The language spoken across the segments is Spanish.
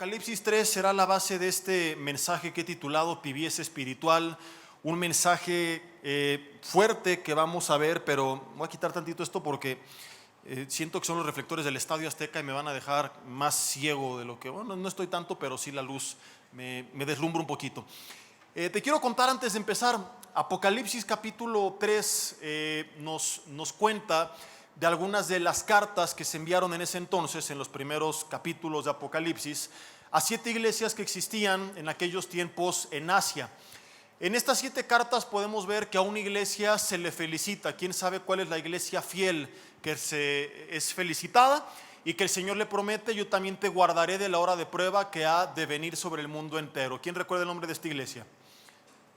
Apocalipsis 3 será la base de este mensaje que he titulado Tibieza Espiritual, un mensaje fuerte que vamos a ver, pero voy a quitar tantito esto porque siento que son los reflectores del Estadio Azteca y me van a dejar más ciego de lo que, bueno, no estoy tanto, pero sí la luz me deslumbra un poquito. Te quiero contar antes de empezar, Apocalipsis capítulo 3 nos cuenta de algunas de las cartas que se enviaron en ese entonces, en los primeros capítulos de Apocalipsis, a 7 iglesias que existían en aquellos tiempos en Asia. En estas 7 cartas podemos ver que a una iglesia se le felicita. ¿Quién sabe cuál es la iglesia fiel que es felicitada? Y que el Señor le promete: yo también te guardaré de la hora de prueba que ha de venir sobre el mundo entero. ¿Quién recuerda el nombre de esta iglesia?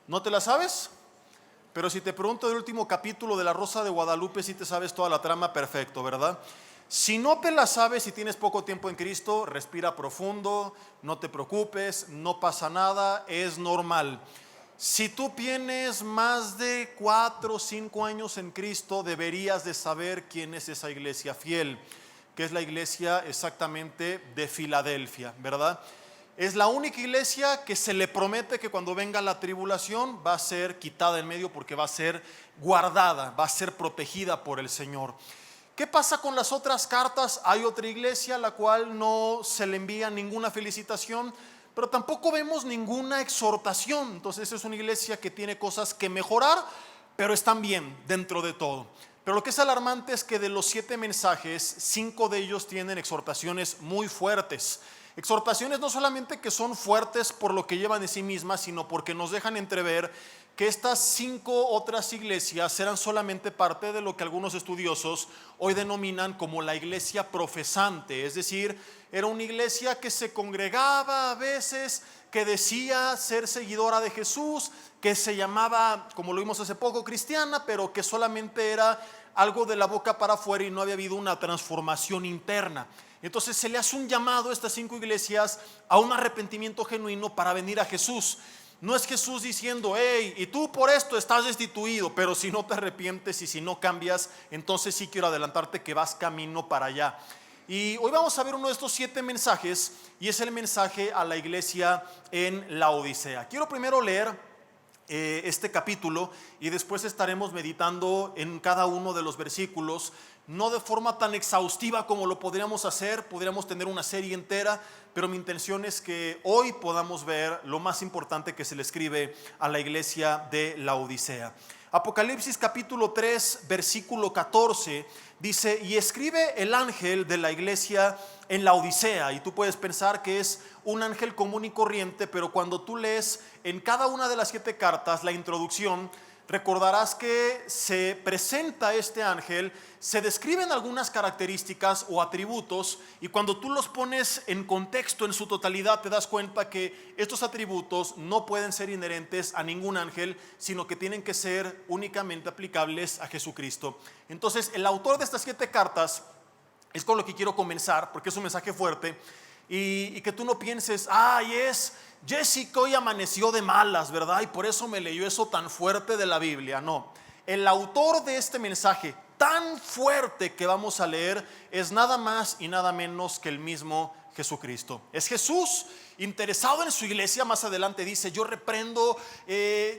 ¿No te la sabes? Pero si te pregunto del último capítulo de La Rosa de Guadalupe, sí te sabes toda la trama perfecto, ¿verdad? Si no te la sabes y tienes poco tiempo en Cristo, respira profundo, no te preocupes, no pasa nada, es normal. Si tú tienes más de 4 o 5 años en Cristo, deberías de saber quién es esa iglesia fiel, que es la iglesia exactamente de Filadelfia, ¿verdad? Es la única iglesia que se le promete que cuando venga la tribulación va a ser quitada en medio, porque va a ser guardada, va a ser protegida por el Señor. ¿Qué pasa con las otras cartas? Hay otra iglesia a la cual no se le envía ninguna felicitación, pero tampoco vemos ninguna exhortación. Entonces es una iglesia que tiene cosas que mejorar, pero están bien dentro de todo. Pero lo que es alarmante es que de los 7 mensajes, 5 de ellos tienen exhortaciones muy fuertes. Exhortaciones no solamente que son fuertes por lo que llevan en sí mismas, sino porque nos dejan entrever que estas 5 otras iglesias eran solamente parte de lo que algunos estudiosos hoy denominan como la iglesia profesante. Es decir, era una iglesia que se congregaba a veces, que decía ser seguidora de Jesús, que se llamaba, como lo vimos hace poco, cristiana, pero que solamente era algo de la boca para afuera y no había habido una transformación interna. Entonces se le hace un llamado a estas 5 iglesias a un arrepentimiento genuino para venir a Jesús. No es Jesús diciendo: hey, y tú por esto estás destituido, pero si no te arrepientes y si no cambias, entonces sí quiero adelantarte que vas camino para allá. Y hoy vamos a ver uno de estos 7 mensajes, y es el mensaje a la iglesia en Laodicea. Quiero primero leer este capítulo y después estaremos meditando en cada uno de los versículos, no de forma tan exhaustiva como lo podríamos hacer. Podríamos tener una serie entera, pero mi intención es que hoy podamos ver lo más importante que se le escribe a la iglesia de Laodicea. Apocalipsis capítulo 3 versículo 14 dice: y escribe el ángel de la iglesia en Laodicea. Y tú puedes pensar que es un ángel común y corriente, pero cuando tú lees en cada una de las 7 cartas la introducción, recordarás que se presenta este ángel, se describen algunas características o atributos, y cuando tú los pones en contexto en su totalidad, te das cuenta que estos atributos no pueden ser inherentes a ningún ángel, sino que tienen que ser únicamente aplicables a Jesucristo. Entonces el autor de estas 7 cartas es con lo que quiero comenzar, porque es un mensaje fuerte, y que tú no pienses: ay, es Jessica hoy amaneció de malas, ¿verdad? Y por eso me leyó eso tan fuerte de la Biblia. No, el autor de este mensaje tan fuerte que vamos a leer es nada más y nada menos que el mismo Jesucristo. Es Jesús interesado en su iglesia. Más adelante dice: yo reprendo,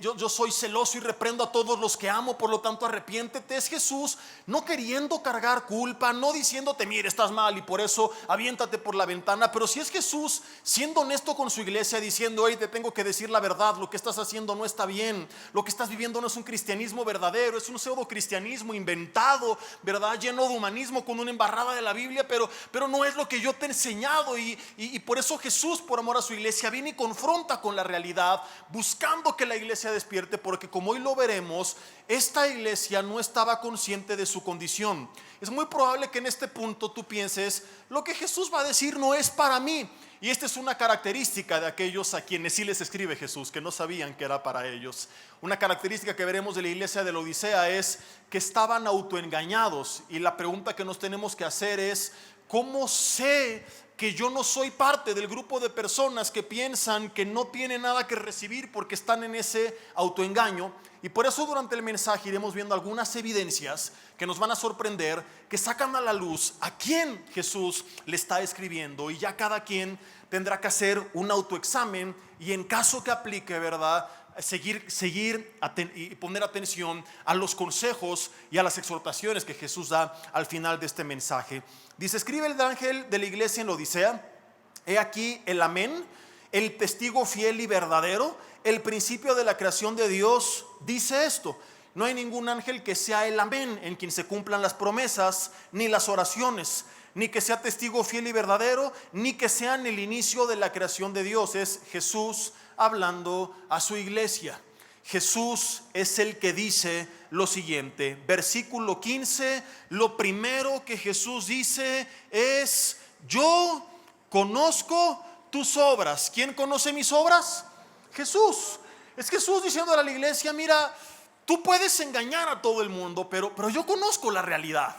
yo soy celoso y reprendo a todos los que amo, por lo tanto arrepiéntete. Es Jesús no queriendo cargar culpa, no diciéndote: mire, estás mal y por eso aviéntate por la ventana. Pero si es Jesús siendo honesto con su iglesia, diciendo: hey, te tengo que decir la verdad, lo que estás haciendo no está bien, lo que estás viviendo no es un cristianismo verdadero, es un pseudo cristianismo inventado, ¿verdad? Lleno de humanismo, con una embarrada de la Biblia, pero no es lo que yo te he enseñado. Y por eso Jesús, por amor a su iglesia, viene y confronta con la realidad, buscando que la iglesia despierte, porque como hoy lo veremos, esta iglesia no estaba consciente de su condición. Es muy probable que en este punto tú pienses: lo que Jesús va a decir no es para mí. Y esta es una característica de aquellos a quienes sí les escribe Jesús, que no sabían que era para ellos. Una característica que veremos de la iglesia de Laodicea es que estaban autoengañados. Y la pregunta que nos tenemos que hacer es: ¿cómo sé que yo no soy parte del grupo de personas que piensan que no tienen nada que recibir porque están en ese autoengaño. Y por eso durante el mensaje iremos viendo algunas evidencias que nos van a sorprender, que sacan a la luz a quién Jesús le está escribiendo, y ya cada quien tendrá que hacer un autoexamen y, en caso que aplique, ¿verdad?, seguir y poner atención a los consejos y a las exhortaciones que Jesús da al final de este mensaje. Dice: escribe el ángel de la iglesia en Odisea: he aquí el amén, el testigo fiel y verdadero, el principio de la creación de Dios, dice esto: no hay ningún ángel que sea el amén, en quien se cumplan las promesas ni las oraciones, ni que sea testigo fiel y verdadero, ni que sean el inicio de la creación de Dios. Es Jesús hablando a su iglesia. Jesús es el que dice lo siguiente, versículo 15, lo primero que Jesús dice es: yo conozco tus obras. ¿Quién conoce mis obras? Jesús. Es Jesús diciendo a la iglesia: mira, tú puedes engañar a todo el mundo, pero yo conozco la realidad.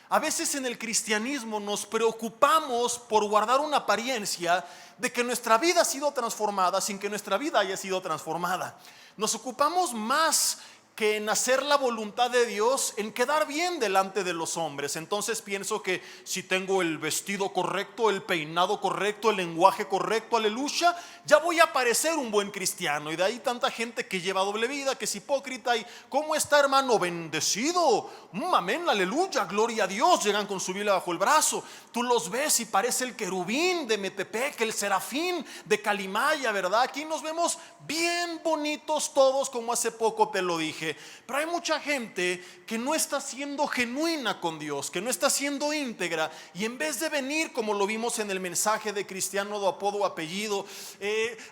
A veces en el cristianismo nos preocupamos por guardar una apariencia de que nuestra vida ha sido transformada sin que nuestra vida haya sido transformada. Nos ocupamos más que en hacer la voluntad de Dios, en quedar bien delante de los hombres. Entonces pienso que si tengo el vestido correcto, el peinado correcto, el lenguaje correcto, aleluya, ya voy a parecer un buen cristiano. Y de ahí tanta gente que lleva doble vida, que es hipócrita. Y ¿cómo está, hermano? Bendecido, amén, aleluya, gloria a Dios. Llegan con su Biblia bajo el brazo. Tú los ves y parece el querubín de Metepec, el serafín de Calimaya, ¿verdad? Aquí nos vemos bien bonitos todos, como hace poco te lo dije. Pero hay mucha gente que no está siendo genuina con Dios, que no está siendo íntegra, y en vez de venir, como lo vimos en el mensaje de Cristiano de apodo o apellido,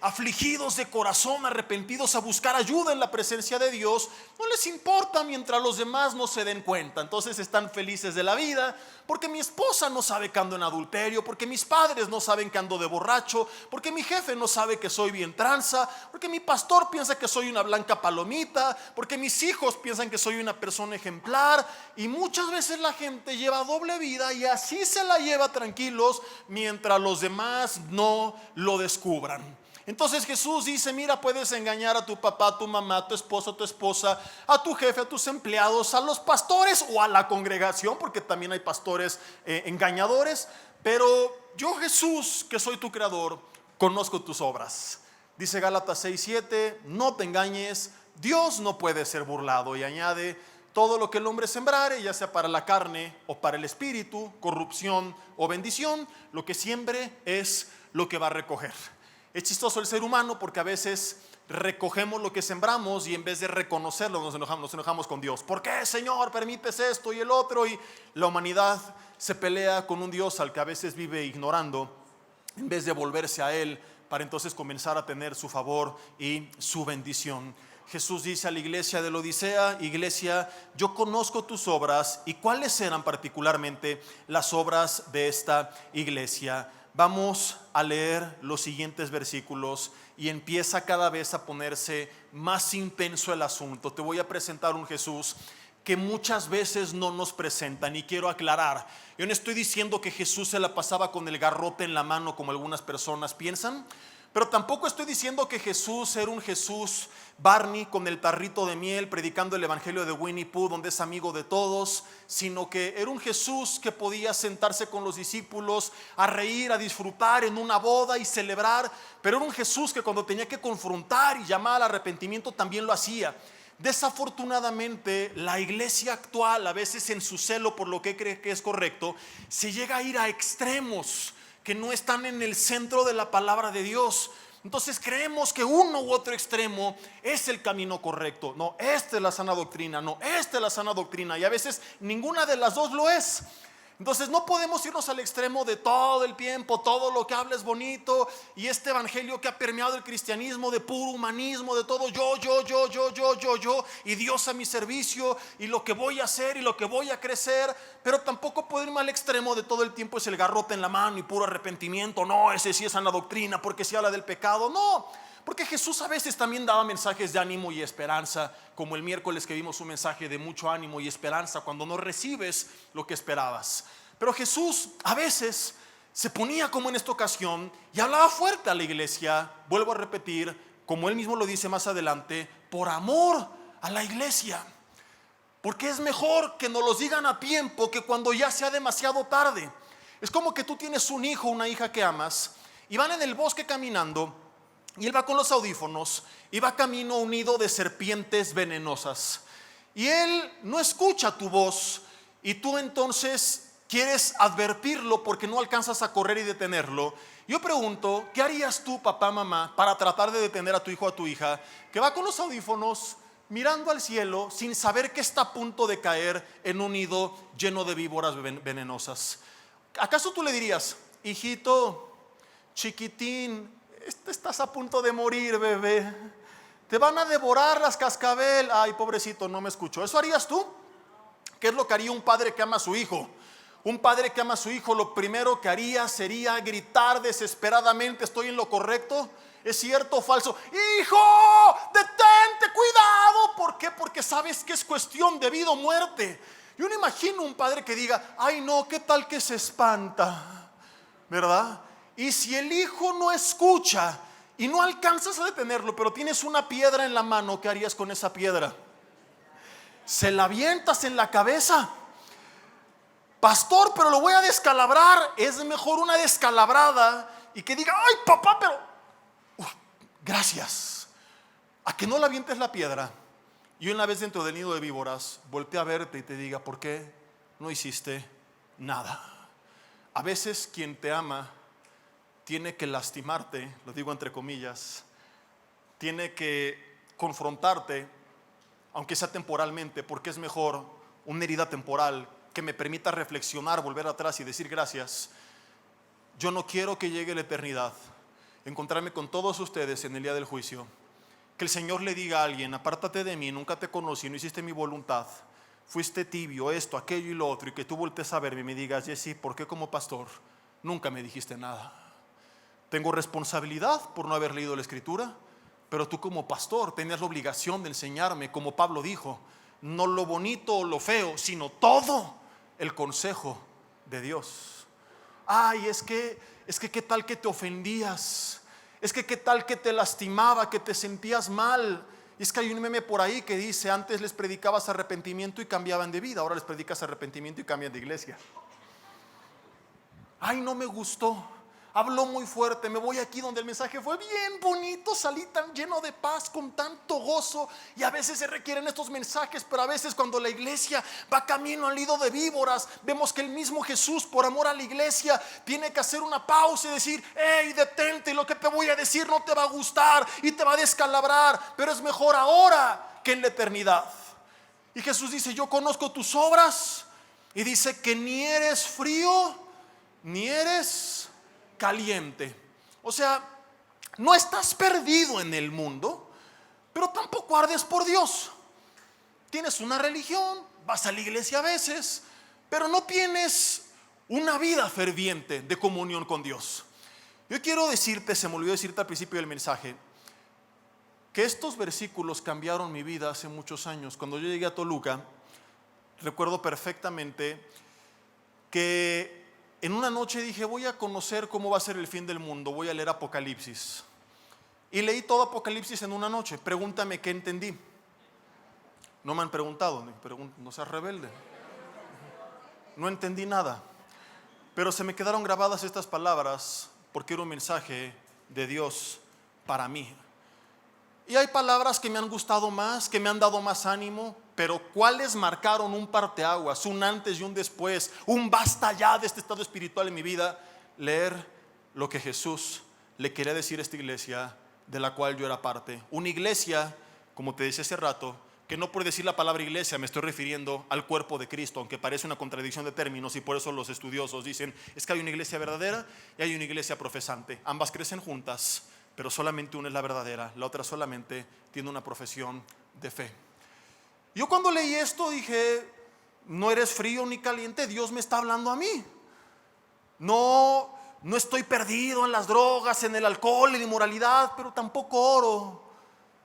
afligidos de corazón, arrepentidos, a buscar ayuda en la presencia de Dios, no les importa mientras los demás no se den cuenta. Entonces están felices de la vida, porque mi esposa no sabe que ando en adulterio, porque mis padres no saben que ando de borracho, porque mi jefe no sabe que soy bien tranza, porque mi pastor piensa que soy una blanca palomita, porque mis hijos piensan que soy una persona ejemplar. Y muchas veces la gente lleva doble vida y así se la lleva tranquilos mientras los demás no lo descubran. Entonces Jesús dice: mira, puedes engañar a tu papá, a tu mamá, a tu esposo, a tu esposa, a tu jefe, a tus empleados, a los pastores o a la congregación, porque también hay pastores engañadores. Pero yo, Jesús, que soy tu creador, conozco tus obras. Dice Gálatas 6:7, no te engañes, Dios no puede ser burlado. Y añade: todo lo que el hombre sembrare, ya sea para la carne o para el espíritu, corrupción o bendición, lo que siembre es lo que va a recoger. Es chistoso el ser humano, porque a veces recogemos lo que sembramos y en vez de reconocerlo nos enojamos con Dios. ¿Por qué, Señor, permites esto y el otro? Y la humanidad se pelea con un Dios al que a veces vive ignorando, en vez de volverse a Él para entonces comenzar a tener su favor y su bendición. Jesús dice a la iglesia de la Odisea: iglesia, yo conozco tus obras. ¿Y cuáles eran particularmente las obras de esta iglesia? Vamos a leer los siguientes versículos y empieza cada vez a ponerse más intenso el asunto. Te voy a presentar un Jesús que muchas veces no nos presentan, y quiero aclarar: yo no estoy diciendo que Jesús se la pasaba con el garrote en la mano como algunas personas piensan, pero tampoco estoy diciendo que Jesús era un Jesús Barney con el tarrito de miel predicando el evangelio de Winnie Pooh, donde es amigo de todos, sino que era un Jesús que podía sentarse con los discípulos a reír, a disfrutar en una boda y celebrar. Pero era un Jesús que cuando tenía que confrontar y llamar al arrepentimiento también lo hacía. Desafortunadamente, la iglesia actual, a veces en su celo por lo que cree que es correcto, se llega a ir a extremos que no están en el centro de la palabra de Dios. Entonces creemos que uno u otro extremo es el camino correcto. No, esta es la sana doctrina. No, esta es la sana doctrina. Y a veces ninguna de las dos lo es. Entonces no podemos irnos al extremo de todo el tiempo, todo lo que habla es bonito, y este evangelio que ha permeado el cristianismo de puro humanismo, de todo yo, y Dios a mi servicio, y lo que voy a hacer y lo que voy a crecer. Pero tampoco puedo irme al extremo de todo el tiempo es el garrote en la mano y puro arrepentimiento. No, ese sí es sana doctrina porque sí habla del pecado. No, porque Jesús a veces también daba mensajes de ánimo y esperanza, como el miércoles que vimos un mensaje de mucho ánimo y esperanza cuando no recibes lo que esperabas. Pero Jesús a veces se ponía como en esta ocasión y hablaba fuerte a la iglesia, vuelvo a repetir, como él mismo lo dice más adelante, por amor a la iglesia. Porque es mejor que nos los digan a tiempo que cuando ya sea demasiado tarde. Es como que tú tienes un hijo o una hija que amas y van en el bosque caminando y él va con los audífonos y va camino a un nido de serpientes venenosas. Y él no escucha tu voz y tú entonces quieres advertirlo porque no alcanzas a correr y detenerlo. Yo pregunto, ¿qué harías tú, papá, mamá, para tratar de detener a tu hijo o a tu hija que va con los audífonos mirando al cielo sin saber que está a punto de caer en un nido lleno de víboras venenosas? ¿Acaso tú le dirías, hijito, chiquitín, estás a punto de morir, bebé, te van a devorar las cascabel? Ay, pobrecito, no me escuchó. ¿Eso harías tú? ¿Qué es lo que haría un padre que ama a su hijo? Un padre que ama a su hijo, lo primero que haría sería gritar desesperadamente: ¿estoy en lo correcto? ¿Es cierto o falso? ¡Hijo! ¡Detente! ¡Cuidado! ¿Por qué? Porque sabes que es cuestión de vida o muerte. Yo no imagino un padre que diga: ay no, ¿qué tal que se espanta? ¿Verdad? Y si el hijo no escucha y no alcanzas a detenerlo, pero tienes una piedra en la mano, ¿qué harías con esa piedra? ¿Se la avientas en la cabeza? Pastor, pero lo voy a descalabrar. Es mejor una descalabrada y que diga: ay papá, pero gracias, a que no le avientes la piedra y una vez dentro del nido de víboras voltea a verte y te diga: ¿por qué no hiciste nada? A veces quien te ama tiene que lastimarte, lo digo entre comillas, tiene que confrontarte, aunque sea temporalmente, porque es mejor una herida temporal que me permita reflexionar, volver atrás y decir gracias. Yo no quiero que llegue la eternidad, encontrarme con todos ustedes en el día del juicio, que el Señor le diga a alguien: apártate de mí, nunca te conocí, no hiciste mi voluntad, fuiste tibio, esto, aquello y lo otro, y que tú voltees a verme y me digas: Jesse, ¿por qué como pastor nunca me dijiste nada? Tengo responsabilidad por no haber leído la Escritura, pero tú como pastor tenías la obligación de enseñarme, como Pablo dijo, no lo bonito o lo feo, sino todo el consejo de Dios. Ay, es que qué tal que te ofendías, es que qué tal que te lastimaba, que te sentías mal. Y es que hay un meme por ahí que dice: antes les predicabas arrepentimiento y cambiaban de vida, ahora les predicas arrepentimiento y cambian de iglesia. Ay, no me gustó, habló muy fuerte, me voy aquí donde el mensaje fue bien bonito, salí tan lleno de paz, con tanto gozo. Y a veces se requieren estos mensajes, pero a veces cuando la iglesia va camino al nido de víboras, vemos que el mismo Jesús, por amor a la iglesia, tiene que hacer una pausa y decir: hey, detente, lo que te voy a decir no te va a gustar y te va a descalabrar, pero es mejor ahora que en la eternidad. Y Jesús dice: yo conozco tus obras, y dice que ni eres frío ni eres caliente. O sea, no estás perdido en el mundo, pero tampoco ardes por Dios. Tienes una religión, vas a la iglesia a veces, pero no tienes una vida ferviente de comunión con Dios. Yo quiero decirte, se me olvidó decirte al principio del mensaje, que estos versículos cambiaron mi vida hace muchos años. Cuando yo llegué a Toluca, recuerdo perfectamente que en una noche dije: voy a conocer cómo va a ser el fin del mundo, voy a leer Apocalipsis. Y leí todo Apocalipsis en una noche. Pregúntame qué entendí. No me han preguntado, no seas rebelde. No entendí nada. Pero se me quedaron grabadas estas palabras porque era un mensaje de Dios para mí. Y hay palabras que me han gustado más, que me han dado más ánimo, pero ¿cuáles marcaron un parteaguas, un antes y un después, un basta ya de este estado espiritual en mi vida? Leer lo que Jesús le quería decir a esta iglesia de la cual yo era parte. Una iglesia, como te decía hace rato, que no por decir la palabra iglesia me estoy refiriendo al cuerpo de Cristo, aunque parece una contradicción de términos, y por eso los estudiosos dicen: es que hay una iglesia verdadera y hay una iglesia profesante. Ambas crecen juntas, pero solamente una es la verdadera, la otra solamente tiene una profesión de fe. Yo cuando leí esto dije: no eres frío ni caliente, Dios me está hablando a mí. No estoy perdido en las drogas, en el alcohol, en la inmoralidad, pero tampoco oro.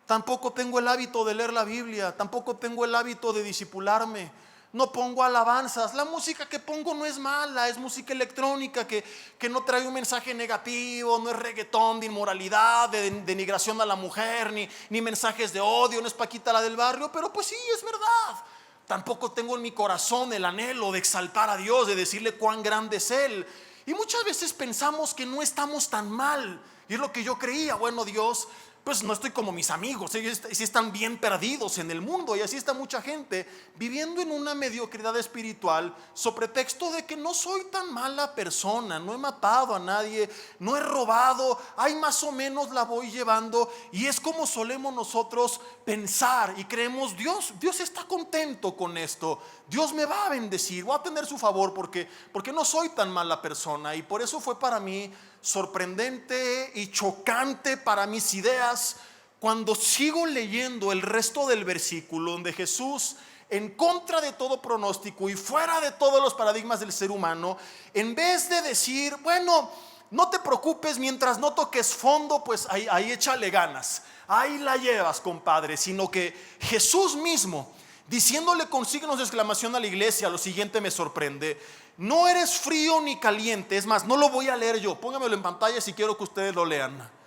Tampoco tengo el hábito de leer la Biblia, tampoco tengo el hábito de discipularme, No pongo alabanzas. La música que pongo no es mala, es música electrónica que no trae un mensaje negativo, no es reggaetón de inmoralidad, de denigración a la mujer, ni mensajes de odio, no es Paquita la del barrio, pero pues sí, es verdad. Tampoco tengo en mi corazón el anhelo de exaltar a Dios, de decirle cuán grande es Él. Y muchas veces pensamos que no estamos tan mal. Y es lo que yo creía. Bueno, Dios, pues no estoy como mis amigos. Ellos sí están bien perdidos en el mundo. Y así está mucha gente viviendo en una mediocridad espiritual, sobre pretexto de que no soy tan mala persona. No he matado a nadie, no he robado. Ahí más o menos la voy llevando. Y es como solemos nosotros pensar y creemos, Dios está contento con esto. Dios me va a bendecir, voy a tener su favor porque no soy tan mala persona. Y por eso fue para mí sorprendente y chocante para mis ideas cuando sigo leyendo el resto del versículo, donde Jesús, en contra de todo pronóstico y fuera de todos los paradigmas del ser humano, en vez de decir, bueno, no te preocupes, mientras no toques fondo, pues ahí échale ganas, ahí la llevas, compadre, sino que Jesús mismo, diciéndole con signos de exclamación a la iglesia, lo siguiente me sorprende: no eres frío ni caliente. Es más, no lo voy a leer yo, póngamelo en pantalla si quiero que ustedes lo lean.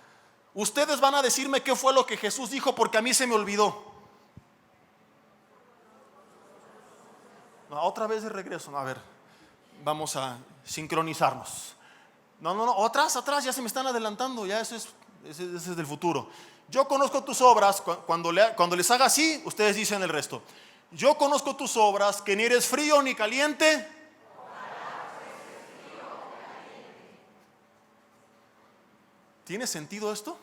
Ustedes van a decirme qué fue lo que Jesús dijo, porque a mí se me olvidó. No, otra vez de regreso, a ver, vamos a sincronizarnos. No, atrás, ya se me están adelantando, ya ese es del futuro. Yo conozco tus obras. Cuando les haga así, ustedes dicen el resto. Yo conozco tus obras, que ni eres frío ni caliente. ¿Tiene sentido esto?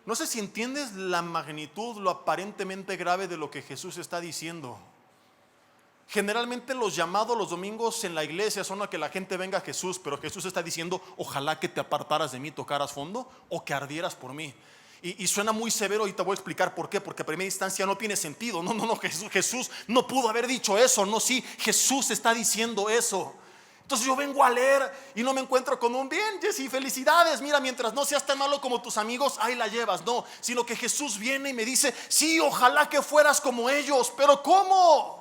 No sé si entiendes la magnitud, lo aparentemente grave de lo que Jesús está diciendo. Generalmente los llamados los domingos en la iglesia son a que la gente venga a Jesús, pero Jesús está diciendo, ojalá que te apartaras de mí, tocaras fondo o que ardieras por mí. Y suena muy severo y te voy a explicar por qué, porque a primera instancia no tiene sentido. No, Jesús no pudo haber dicho eso. No, sí, Jesús está diciendo eso. Entonces yo vengo a leer y no me encuentro con un bien, Jessy, felicidades, mira, mientras no seas tan malo como tus amigos, ahí la llevas. No, sino que Jesús viene y me dice, sí, ojalá que fueras como ellos. Pero ¿cómo?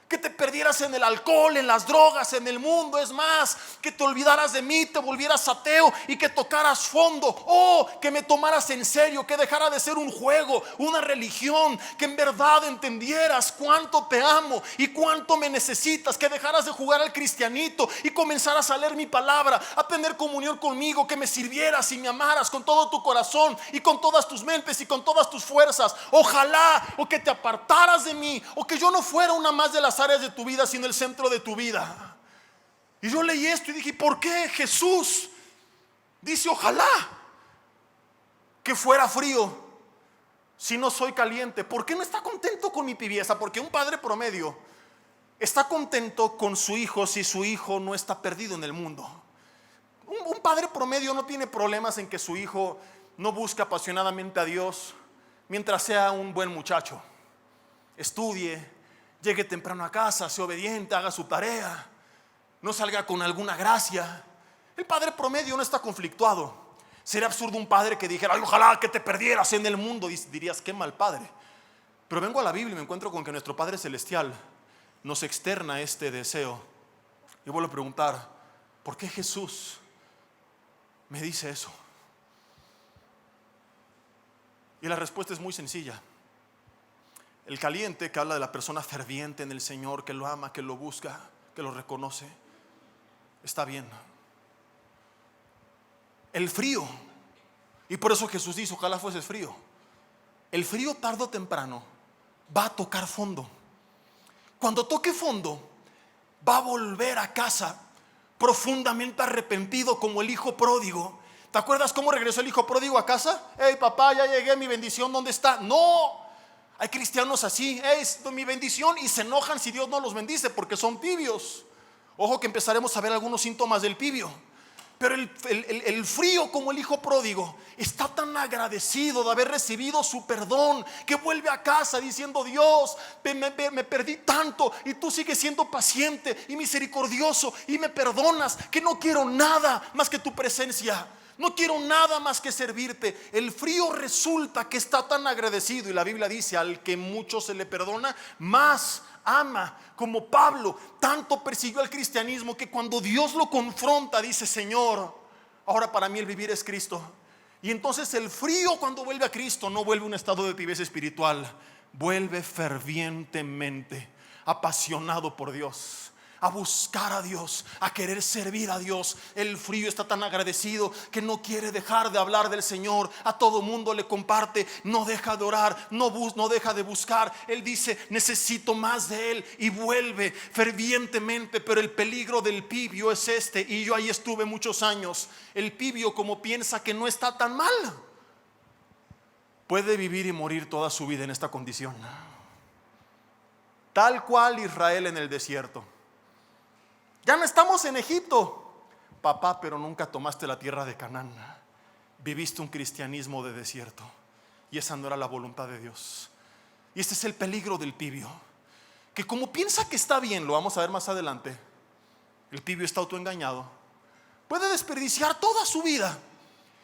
Que te perdieras en el alcohol, en las drogas, en el mundo. Es más, que te olvidaras de mí, te volvieras ateo y que tocaras fondo. Oh, que me tomaras en serio, que dejara de ser un juego, una religión, que en verdad entendieras cuánto te amo y cuánto me necesitas, que dejaras de jugar al cristianito y comenzaras a leer mi palabra, a tener comunión conmigo, que me sirvieras y me amaras con todo tu corazón y con todas tus mentes y con todas tus fuerzas. Ojalá, o que te apartaras de mí, o que yo no fuera una más de las áreas de tu vida, sino el centro de tu vida. Y yo leí esto y dije, ¿por qué Jesús dice ojalá que fuera frío si no soy caliente? ¿Por qué no está contento con mi tibieza? Porque un padre promedio está contento con su hijo si su hijo no está perdido en el mundo. Un padre promedio no tiene problemas en que su hijo no busque apasionadamente a Dios mientras sea un buen muchacho, estudie, llegue temprano a casa, sea obediente, haga su tarea, no salga con alguna gracia. El padre promedio no está conflictuado. Sería absurdo un padre que dijera, ay, ojalá que te perdieras en el mundo. Dirías, qué mal padre. Pero vengo a la Biblia y me encuentro con que nuestro Padre Celestial nos externa este deseo. Y vuelvo a preguntar, ¿por qué Jesús me dice eso? Y la respuesta es muy sencilla. El caliente, que habla de la persona ferviente en el Señor, que lo ama, que lo busca, que lo reconoce, está bien. El frío, y por eso Jesús dice, ojalá fueses frío. El frío tarde o temprano va a tocar fondo. Cuando toque fondo, va a volver a casa profundamente arrepentido, como el hijo pródigo. ¿Te acuerdas cómo regresó el hijo pródigo a casa? Hey, papá, ya llegué, mi bendición, ¿dónde está? No. Hay cristianos así, es mi bendición, y se enojan si Dios no los bendice porque son tibios. Ojo que empezaremos a ver algunos síntomas del tibio. Pero el frío, como el hijo pródigo, está tan agradecido de haber recibido su perdón, que vuelve a casa diciendo, Dios, me perdí tanto y tú sigues siendo paciente y misericordioso y me perdonas, que no quiero nada más que tu presencia. No quiero nada más que servirte. El frío resulta que está tan agradecido, y la Biblia dice: al que mucho se le perdona, más ama. Como Pablo, tanto persiguió al cristianismo que cuando Dios lo confronta dice: Señor, ahora para mí el vivir es Cristo. Y entonces el frío, cuando vuelve a Cristo, no vuelve a un estado de tibieza espiritual, vuelve fervientemente apasionado por Dios, a buscar a Dios, a querer servir a Dios. El frío está tan agradecido que no quiere dejar de hablar del Señor. A todo mundo le comparte, no deja de orar, no deja de buscar. Él dice: necesito más de Él, y vuelve fervientemente. Pero el peligro del pibio es este, y yo ahí estuve muchos años. El pibio, como piensa que no está tan mal, puede vivir y morir toda su vida en esta condición, tal cual Israel en el desierto. Ya no estamos en Egipto, papá, pero nunca tomaste la tierra de Canaán. Viviste un cristianismo de desierto, y esa no era la voluntad de Dios. Y este es el peligro del pibio, que como piensa que está bien, lo vamos a ver más adelante, el pibio está autoengañado, puede desperdiciar toda su vida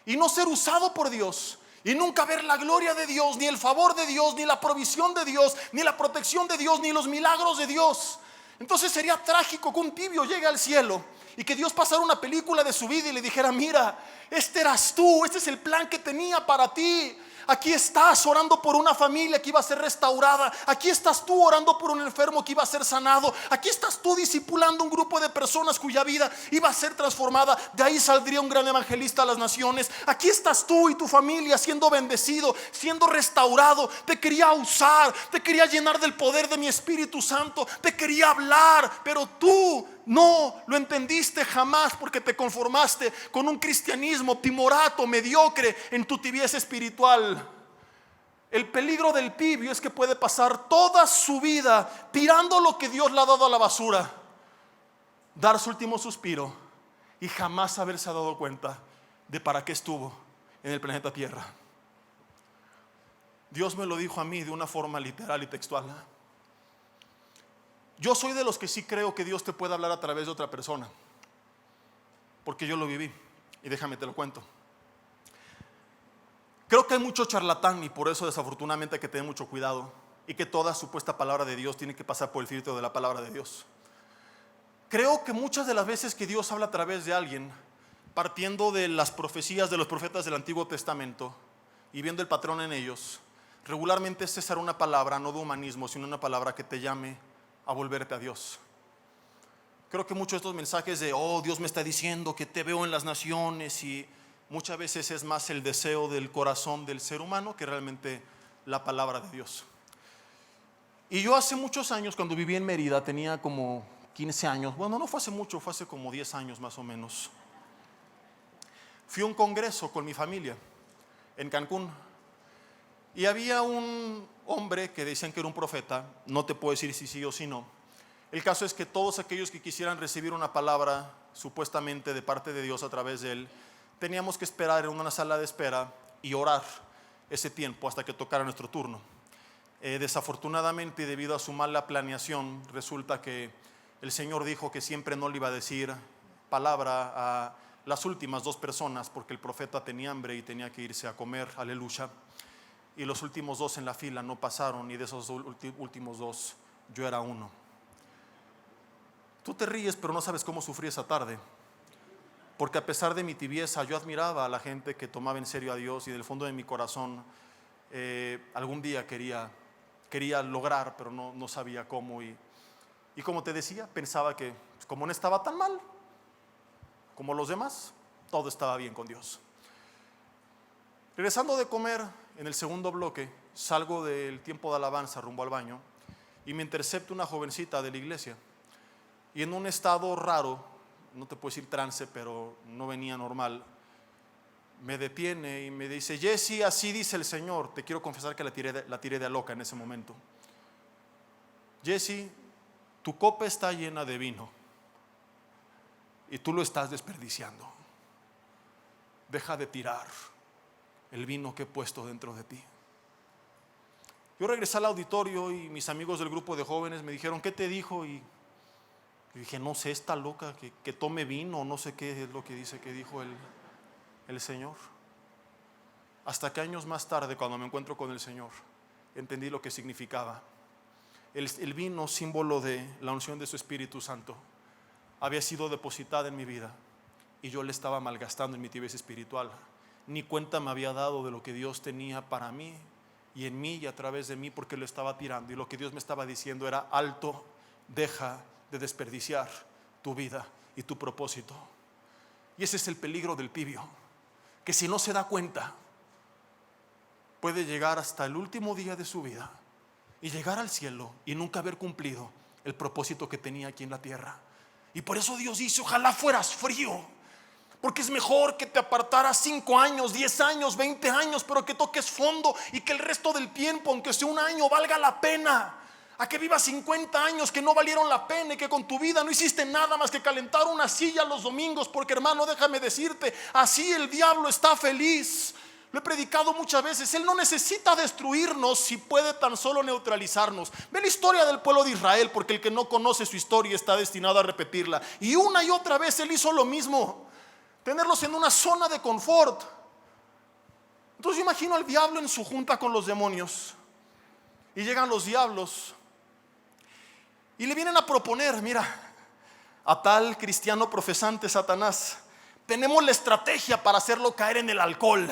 y no ser usado por Dios, y nunca ver la gloria de Dios, ni el favor de Dios, ni la provisión de Dios, ni la protección de Dios, ni los milagros de Dios. Entonces sería trágico que un tibio llegue al cielo y que Dios pasara una película de su vida y le dijera: mira, este eras tú, este es el plan que tenía para ti. Aquí estás orando por una familia que iba a ser restaurada. Aquí estás tú orando por un enfermo que iba a ser sanado. Aquí estás tú discipulando un grupo de personas cuya vida iba a ser transformada. De ahí saldría un gran evangelista a las naciones. Aquí estás tú y tu familia siendo bendecido, siendo restaurado. Te quería usar, te quería llenar del poder de mi Espíritu Santo, te quería hablar, pero tú no lo entendiste jamás, porque te conformaste con un cristianismo timorato, mediocre, en tu tibieza espiritual. El peligro del pibio es que puede pasar toda su vida tirando lo que Dios le ha dado a la basura, dar su último suspiro y jamás haberse dado cuenta de para qué estuvo en el planeta Tierra. Dios me lo dijo a mí de una forma literal y textual. Yo soy de los que sí creo que Dios te puede hablar a través de otra persona, porque yo lo viví, y déjame te lo cuento. Creo que hay mucho charlatán, y por eso desafortunadamente hay que tener mucho cuidado, y que toda supuesta palabra de Dios tiene que pasar por el filtro de la palabra de Dios. Creo que muchas de las veces que Dios habla a través de alguien, partiendo de las profecías de los profetas del Antiguo Testamento y viendo el patrón en ellos, regularmente es usar una palabra no de humanismo, sino una palabra que te llame a volverte a Dios. Creo que muchos de estos mensajes de: oh, Dios me está diciendo que te veo en las naciones, y muchas veces es más el deseo del corazón del ser humano que realmente la palabra de Dios. Y yo hace muchos años, cuando viví en Mérida, tenía como 15 años, bueno, no fue hace mucho, fue hace como 10 años más o menos. Fui a un congreso con mi familia en Cancún, y había un hombre que decían que era un profeta. No te puedo decir si sí o si no. El caso es que todos aquellos que quisieran recibir una palabra supuestamente de parte de Dios a través de él, teníamos que esperar en una sala de espera y orar ese tiempo hasta que tocara nuestro turno. Desafortunadamente, debido a su mala planeación, resulta que el Señor dijo que siempre no le iba a decir palabra a las últimas dos personas, porque el profeta tenía hambre y tenía que irse a comer, aleluya. Y los últimos dos en la fila no pasaron, y de esos últimos dos yo era uno. Tú te ríes, pero no sabes cómo sufrí esa tarde, porque a pesar de mi tibieza, yo admiraba a la gente que tomaba en serio a Dios, y del fondo de mi corazón algún día quería lograr, pero no sabía cómo. Y como te decía, pensaba que como no estaba tan mal como los demás, todo estaba bien con Dios. Regresando de comer, en el segundo bloque, salgo del tiempo de alabanza rumbo al baño, y me intercepta una jovencita de la iglesia, y en un estado raro, no te puedo decir trance, pero no venía normal, me detiene y me dice: Jesse, así dice el Señor. Te quiero confesar que la tiré de loca en ese momento. Jesse, tu copa está llena de vino y tú lo estás desperdiciando. Deja de tirar el vino que he puesto dentro de ti. Yo regresé al auditorio y mis amigos del grupo de jóvenes me dijeron: ¿qué te dijo? Y dije: no sé, está loca, que tome vino, no sé qué es lo que dice que dijo él. el Señor. Hasta que años más tarde, cuando me encuentro con el Señor, entendí lo que significaba. El vino, símbolo de la unción de su Espíritu Santo, había sido depositada en mi vida y yo le estaba malgastando en mi tibieza espiritual. Ni cuenta me había dado de lo que Dios tenía para mí y en mí y a través de mí, porque lo estaba tirando. Y lo que Dios me estaba diciendo era: alto, deja de desperdiciar tu vida y tu propósito. Y ese es el peligro del tibio, que si no se da cuenta, puede llegar hasta el último día de su vida y llegar al cielo y nunca haber cumplido el propósito que tenía aquí en la tierra. Y por eso Dios dice: ojalá fueras frío, porque es mejor que te apartaras 5 años, 10 años, 20 años, pero que toques fondo y que el resto del tiempo, aunque sea un año, valga la pena, a que vivas 50 años que no valieron la pena y que con tu vida no hiciste nada más que calentar una silla los domingos. Porque, hermano, déjame decirte, así el diablo está feliz. Lo he predicado muchas veces. Él no necesita destruirnos si puede tan solo neutralizarnos. Ve la historia del pueblo de Israel, porque el que no conoce su historia está destinado a repetirla. Y una y otra vez Él hizo lo mismo, tenerlos en una zona de confort. Entonces yo imagino al diablo en su junta con los demonios, y llegan los diablos y le vienen a proponer: mira, a tal cristiano profesante Satanás, tenemos la estrategia para hacerlo caer en el alcohol.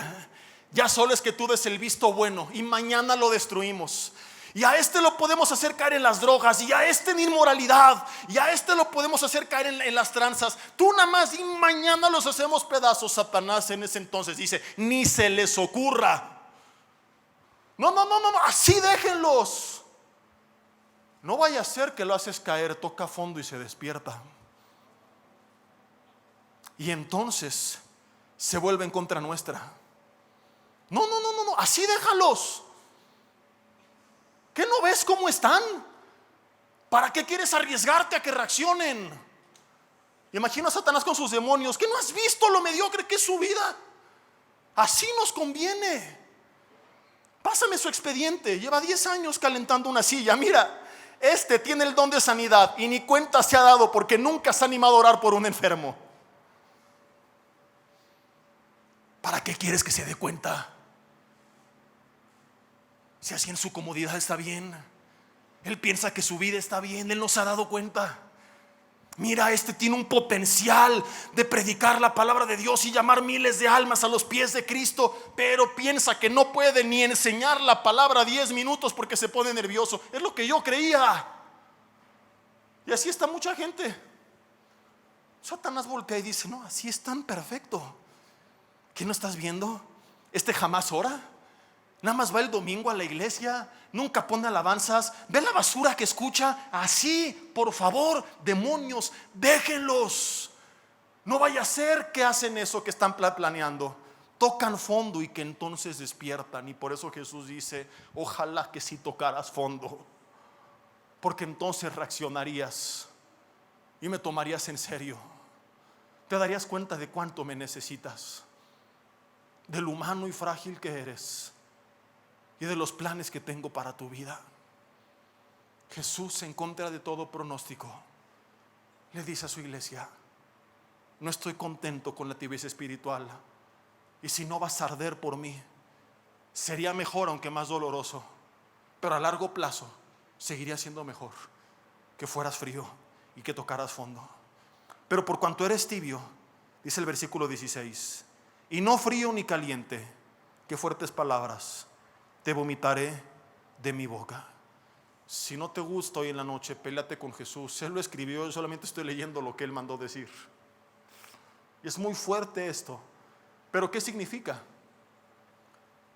Ya solo es que tú des el visto bueno y mañana lo destruimos. Y a este lo podemos hacer caer en las drogas, y a este en inmoralidad, y a este lo podemos hacer caer en las tranzas. Tú nada más y mañana los hacemos pedazos. Satanás en ese entonces dice: ni se les ocurra. No, así déjenlos. No vaya a ser que lo haces caer, toca fondo y se despierta. Y entonces se vuelve en contra nuestra. No, así déjalos. ¿Qué no ves cómo están? ¿Para qué quieres arriesgarte a que reaccionen? Imagina a Satanás con sus demonios. ¿Qué no has visto lo mediocre que es su vida? Así nos conviene. Pásame su expediente. Lleva 10 años calentando una silla. Mira, este tiene el don de sanidad y ni cuenta se ha dado, porque nunca se ha animado a orar por un enfermo. ¿Para qué quieres que se dé cuenta? Si así en su comodidad está bien. Él piensa que su vida está bien. Él no se ha dado cuenta. Mira, este tiene un potencial de predicar la palabra de Dios y llamar miles de almas a los pies de Cristo, pero piensa que no puede ni enseñar la palabra 10 minutos porque se pone nervioso. Es lo que yo creía. Y así está mucha gente. Satanás voltea y dice: no, así es tan perfecto. ¿Qué no estás viendo? Este jamás ora. Nada más va el domingo a la iglesia, nunca pone alabanzas. Ve la basura que escucha. Así, por favor, demonios, déjenlos. No vaya a ser que hacen eso que están planeando. Tocan fondo y que entonces despiertan. Y por eso Jesús dice: ojalá que si tocaras fondo, porque entonces reaccionarías y me tomarías en serio. Te darías cuenta de cuánto me necesitas, de lo humano y frágil que eres y de los planes que tengo para tu vida. Jesús, en contra de todo pronóstico, le dice a su iglesia: no estoy contento con la tibieza espiritual, y si no vas a arder por mí, sería mejor, aunque más doloroso, pero a largo plazo seguiría siendo mejor que fueras frío y que tocaras fondo. Pero por cuanto eres tibio, dice el versículo 16, y no frío ni caliente, qué fuertes palabras, te vomitaré de mi boca. Si no te gusta hoy en la noche, péleate con Jesús. Él lo escribió, yo solamente estoy leyendo lo que Él mandó decir. Y es muy fuerte esto. Pero ¿qué significa?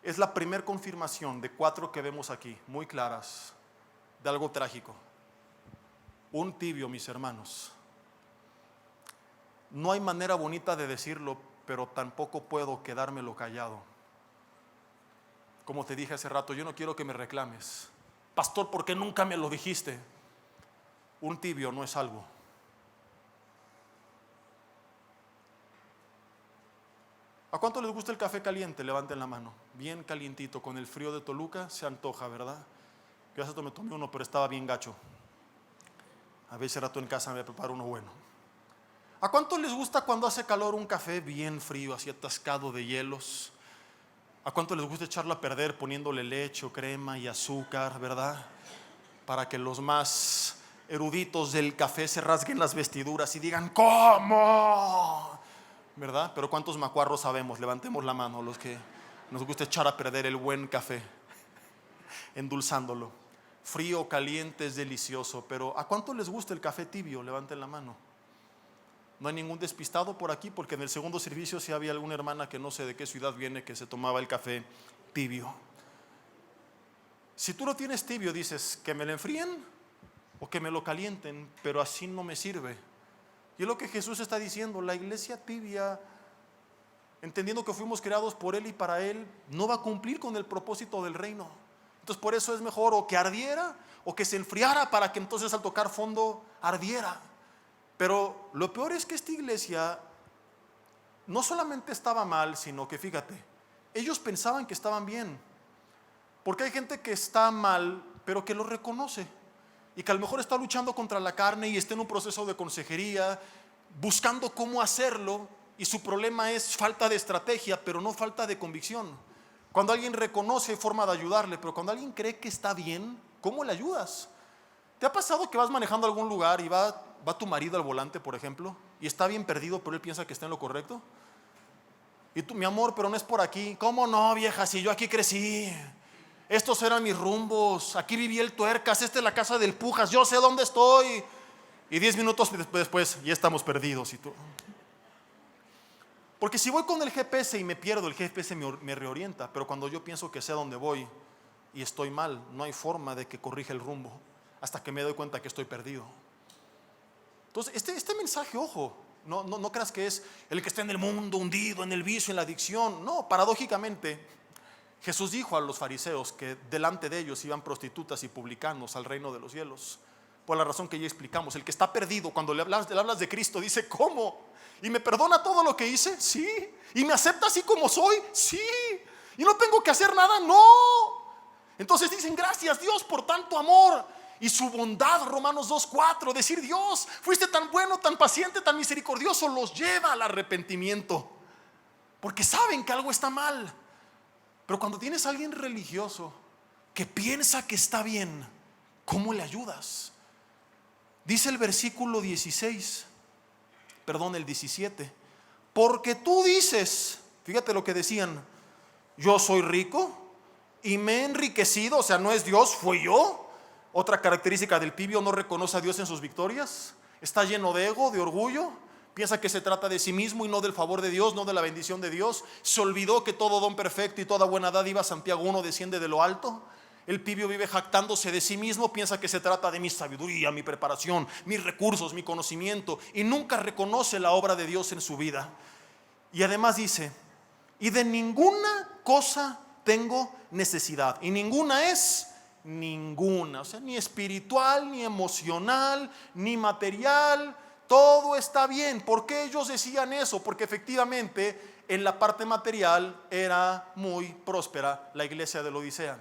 Es la primer confirmación de 4 que vemos aquí, muy claras, de algo trágico. Un tibio, mis hermanos. No hay manera bonita de decirlo, pero tampoco puedo quedármelo callado. Como te dije hace rato, yo no quiero que me reclames: pastor, ¿por qué nunca me lo dijiste? Un tibio no es salvo. ¿A cuánto les gusta el café caliente? Levanten la mano. Bien calientito, con el frío de Toluca se antoja, ¿verdad? Yo hace rato me tomé uno, pero estaba bien gacho. A veces rato en casa me preparo uno bueno. ¿A cuánto les gusta cuando hace calor un café bien frío, así atascado de hielos? ¿A cuánto les gusta echarlo a perder poniéndole leche, crema y azúcar, verdad? Para que los más eruditos del café se rasguen las vestiduras y digan, ¿cómo? ¿Verdad? Pero ¿cuántos macuarros sabemos? Levantemos la mano los que nos gusta echar a perder el buen café, endulzándolo. Frío o caliente es delicioso, pero ¿a cuánto les gusta el café tibio? Levanten la mano. No hay ningún despistado por aquí, porque en el segundo servicio sí había alguna hermana que no sé de qué ciudad viene que se tomaba el café tibio. Si tú lo tienes tibio, dices que me lo enfríen o que me lo calienten, pero así no me sirve. Y es lo que Jesús está diciendo. La iglesia tibia, entendiendo que fuimos creados por Él y para Él, no va a cumplir con el propósito del reino. Entonces por eso es mejor o que ardiera o que se enfriara, para que entonces al tocar fondo ardiera. Pero lo peor es que esta iglesia no solamente estaba mal, sino que fíjate, ellos pensaban que estaban bien. Porque hay gente que está mal, pero que lo reconoce, y que a lo mejor está luchando contra la carne y está en un proceso de consejería, buscando cómo hacerlo, y su problema es falta de estrategia, pero no falta de convicción. Cuando alguien reconoce, hay forma de ayudarle, pero cuando alguien cree que está bien, ¿cómo le ayudas? ¿Te ha pasado que vas manejando a algún lugar y va tu marido al volante, por ejemplo, y está bien perdido, pero él piensa que está en lo correcto? Y tú, mi amor, pero no es por aquí. ¿Cómo no, vieja? Si yo aquí crecí, estos eran mis rumbos, aquí viví el tuercas, esta es la casa del Pujas, yo sé dónde estoy. Y 10 minutos después ya estamos perdidos. Y tú, porque si voy con el GPS y me pierdo, el GPS me reorienta. Pero cuando yo pienso que sé a dónde voy y estoy mal, no hay forma de que corrija el rumbo hasta que me doy cuenta que estoy perdido. Entonces este mensaje, ojo, no creas que es el que está en el mundo hundido, en el vicio, en la adicción. No, paradójicamente Jesús dijo a los fariseos que delante de ellos iban prostitutas y publicanos al reino de los cielos, por la razón que ya explicamos. El que está perdido, cuando le hablas de Cristo, dice, ¿cómo? ¿Y me perdona todo lo que hice? Sí. ¿Y me acepta así como soy? Sí. ¿Y no tengo que hacer nada? No. Entonces dicen, gracias Dios por tanto amor y su bondad. Romanos 2:4, decir, Dios, fuiste tan bueno, tan paciente, tan misericordioso, los lleva al arrepentimiento, porque saben que algo está mal. Pero cuando tienes a alguien religioso que piensa que está bien, ¿cómo le ayudas? Dice el versículo 17, porque tú dices, fíjate lo que decían, yo soy rico y me he enriquecido, o sea, no es Dios, fui yo. Otra característica del tibio: no reconoce a Dios en sus victorias, está lleno de ego, de orgullo, piensa que se trata de sí mismo y no del favor de Dios, no de la bendición de Dios. Se olvidó que todo don perfecto y toda buena dádiva, Santiago 1, desciende de lo alto. El tibio vive jactándose de sí mismo, piensa que se trata de mi sabiduría, mi preparación, mis recursos, mi conocimiento, y nunca reconoce la obra de Dios en su vida. Y además dice, y de ninguna cosa tengo necesidad. Y ninguna es ninguna, o sea, ni espiritual, ni emocional, ni material. Todo está bien. ¿Por qué ellos decían eso? Porque efectivamente en la parte material era muy próspera la iglesia de la Odisea.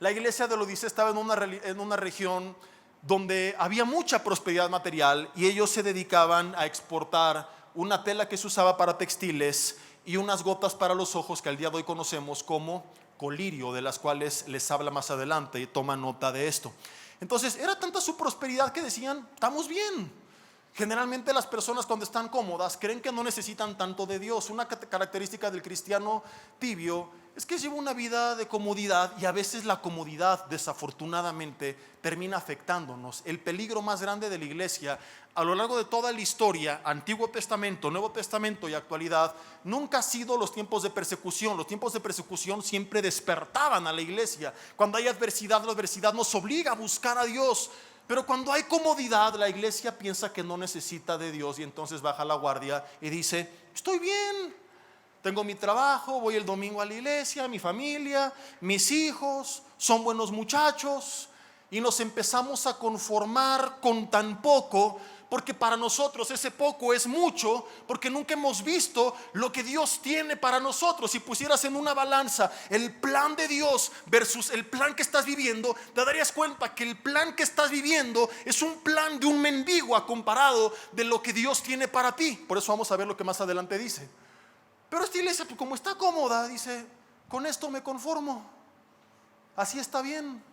La iglesia de la Odisea estaba en una región donde había mucha prosperidad material, y ellos se dedicaban a exportar una tela que se usaba para textiles y unas gotas para los ojos que al día de hoy conocemos como colirio, de las cuales les habla más adelante y toma nota de esto. Entonces era tanta su prosperidad que decían, estamos bien. Generalmente las personas, cuando están cómodas, creen que no necesitan tanto de Dios. Una característica del cristiano tibio es que lleva una vida de comodidad, y a veces la comodidad, desafortunadamente, termina afectándonos. El peligro más grande de la iglesia a lo largo de toda la historia, Antiguo Testamento, Nuevo Testamento y actualidad, nunca ha sido los tiempos de persecución. Los tiempos de persecución siempre despertaban a la iglesia. Cuando hay adversidad, la adversidad nos obliga a buscar a Dios. Pero cuando hay comodidad, la iglesia piensa que no necesita de Dios, y entonces baja la guardia y dice, estoy bien, tengo mi trabajo, voy el domingo a la iglesia, mi familia, mis hijos son buenos muchachos. y nos empezamos a conformar con tan poco, porque para nosotros ese poco es mucho, porque nunca hemos visto lo que Dios tiene para nosotros. Si pusieras en una balanza el plan de Dios versus el plan que estás viviendo, te darías cuenta que el plan que estás viviendo es un plan de un mendigo a comparado de lo que Dios tiene para ti. Por eso vamos a ver lo que más adelante dice. Pero esta iglesia, pues, como está cómoda, dice, con esto me conformo, así está bien.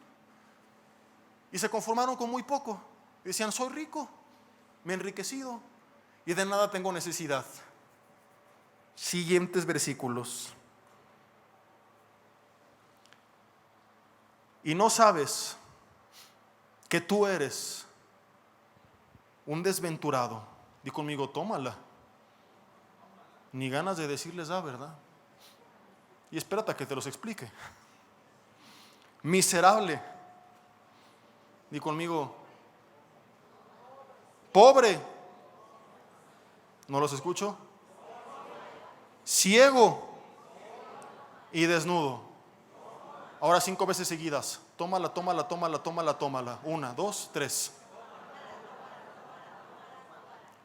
Y se conformaron con muy poco. Decían, soy rico, me he enriquecido y de nada tengo necesidad. Siguientes versículos. Y no sabes que tú eres un desventurado. Di conmigo, tómala. Ni ganas de decirles da, ¿verdad? Y espérate a que te los explique. Miserable. Di conmigo, pobre. ¿No los escucho? Ciego y desnudo. Ahora 5 veces seguidas. Tómala, tómala, tómala, tómala, tómala. 1, 2, 3.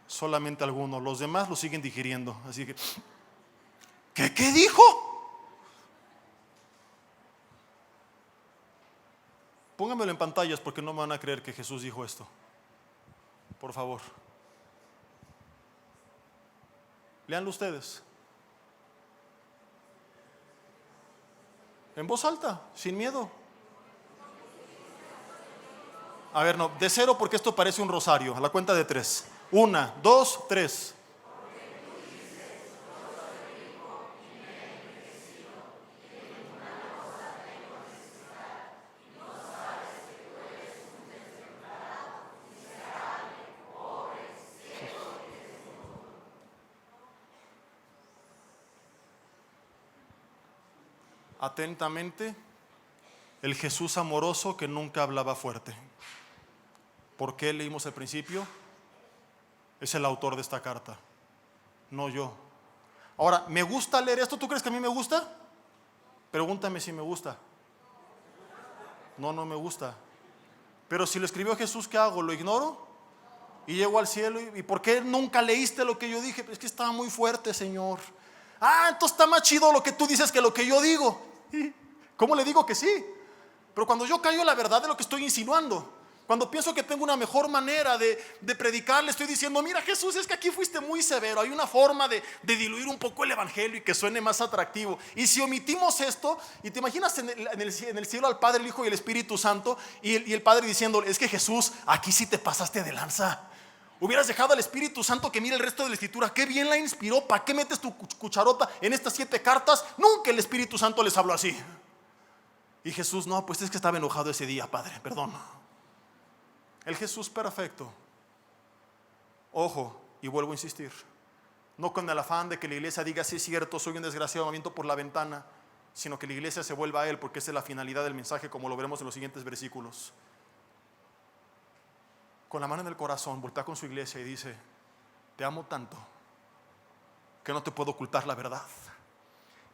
Solamente algunos. Los demás lo siguen digiriendo. Así que, ¿qué dijo? Pónganmelo en pantallas porque no me van a creer que Jesús dijo esto. Por favor. Léanlo ustedes. En voz alta, sin miedo. A ver, no, de 0 porque esto parece un rosario. A la cuenta de 3. 1, 2, 3. Atentamente, el Jesús amoroso que nunca hablaba fuerte. ¿Por qué leímos al principio? Es el autor de esta carta, no yo. Ahora, ¿me gusta leer esto? ¿Tú crees que a mí me gusta? Pregúntame si me gusta. No me gusta. Pero si lo escribió Jesús, ¿qué hago? ¿Lo ignoro? Y llego al cielo. ¿Y por qué nunca leíste lo que yo dije? Es que estaba muy fuerte, Señor. Entonces está más chido lo que tú dices que lo que yo digo. ¿Cómo le digo que sí? Pero cuando yo callo la verdad de lo que estoy insinuando, cuando pienso que tengo una mejor manera de predicar, le estoy diciendo, mira Jesús, es que aquí fuiste muy severo, hay una forma de diluir un poco el evangelio y que suene más atractivo. Y si omitimos esto, y te imaginas en el cielo al Padre, el Hijo y el Espíritu Santo, y el Padre diciéndole, es que Jesús, aquí sí te pasaste de lanza. Hubieras dejado al Espíritu Santo que mire el resto de la Escritura, qué bien la inspiró, ¿para qué metes tu cucharota en estas 7 cartas? Nunca el Espíritu Santo les habló así. Y Jesús, no, pues es que estaba enojado ese día, Padre, perdón. El Jesús perfecto. Ojo, y vuelvo a insistir, no con el afán de que la iglesia diga, sí es cierto, soy un desgraciado, me aviento por la ventana, sino que la iglesia se vuelva a Él, porque esa es la finalidad del mensaje, como lo veremos en los siguientes versículos. Con la mano en el corazón, voltea con su iglesia y dice, te amo tanto que no te puedo ocultar la verdad.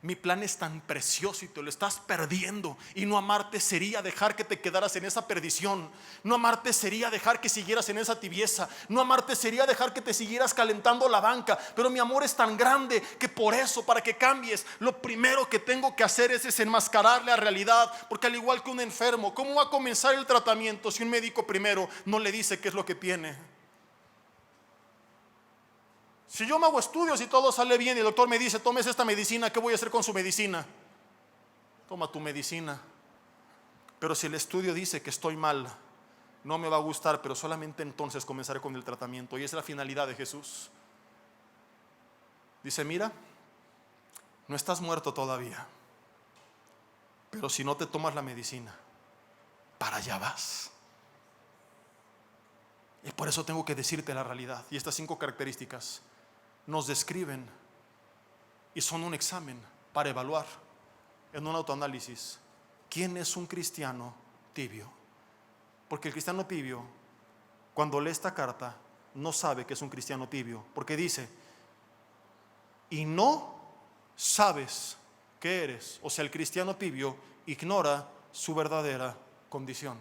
Mi plan es tan precioso y te lo estás perdiendo. Y no amarte sería dejar que te quedaras en esa perdición. No amarte sería dejar que siguieras en esa tibieza. No amarte sería dejar que te siguieras calentando la banca. Pero mi amor es tan grande que por eso, para que cambies, lo primero que tengo que hacer es desenmascarar la realidad. Porque al igual que un enfermo, ¿cómo va a comenzar el tratamiento si un médico primero no le dice qué es lo que tiene? Si yo me hago estudios y todo sale bien y el doctor me dice, tomes esta medicina, ¿qué voy a hacer con su medicina? Toma tu medicina. Pero si el estudio dice que estoy mal, no me va a gustar, pero solamente entonces comenzaré con el tratamiento. Y esa es la finalidad de Jesús. Dice, mira, no estás muerto todavía, pero si no te tomas la medicina, para allá vas. Y por eso tengo que decirte la realidad. Y estas 5 características nos describen y son un examen para evaluar en un autoanálisis quién es un cristiano tibio. Porque el cristiano tibio, cuando lee esta carta, no sabe que es un cristiano tibio, porque dice, y no sabes qué eres. O sea, el cristiano tibio ignora su verdadera condición.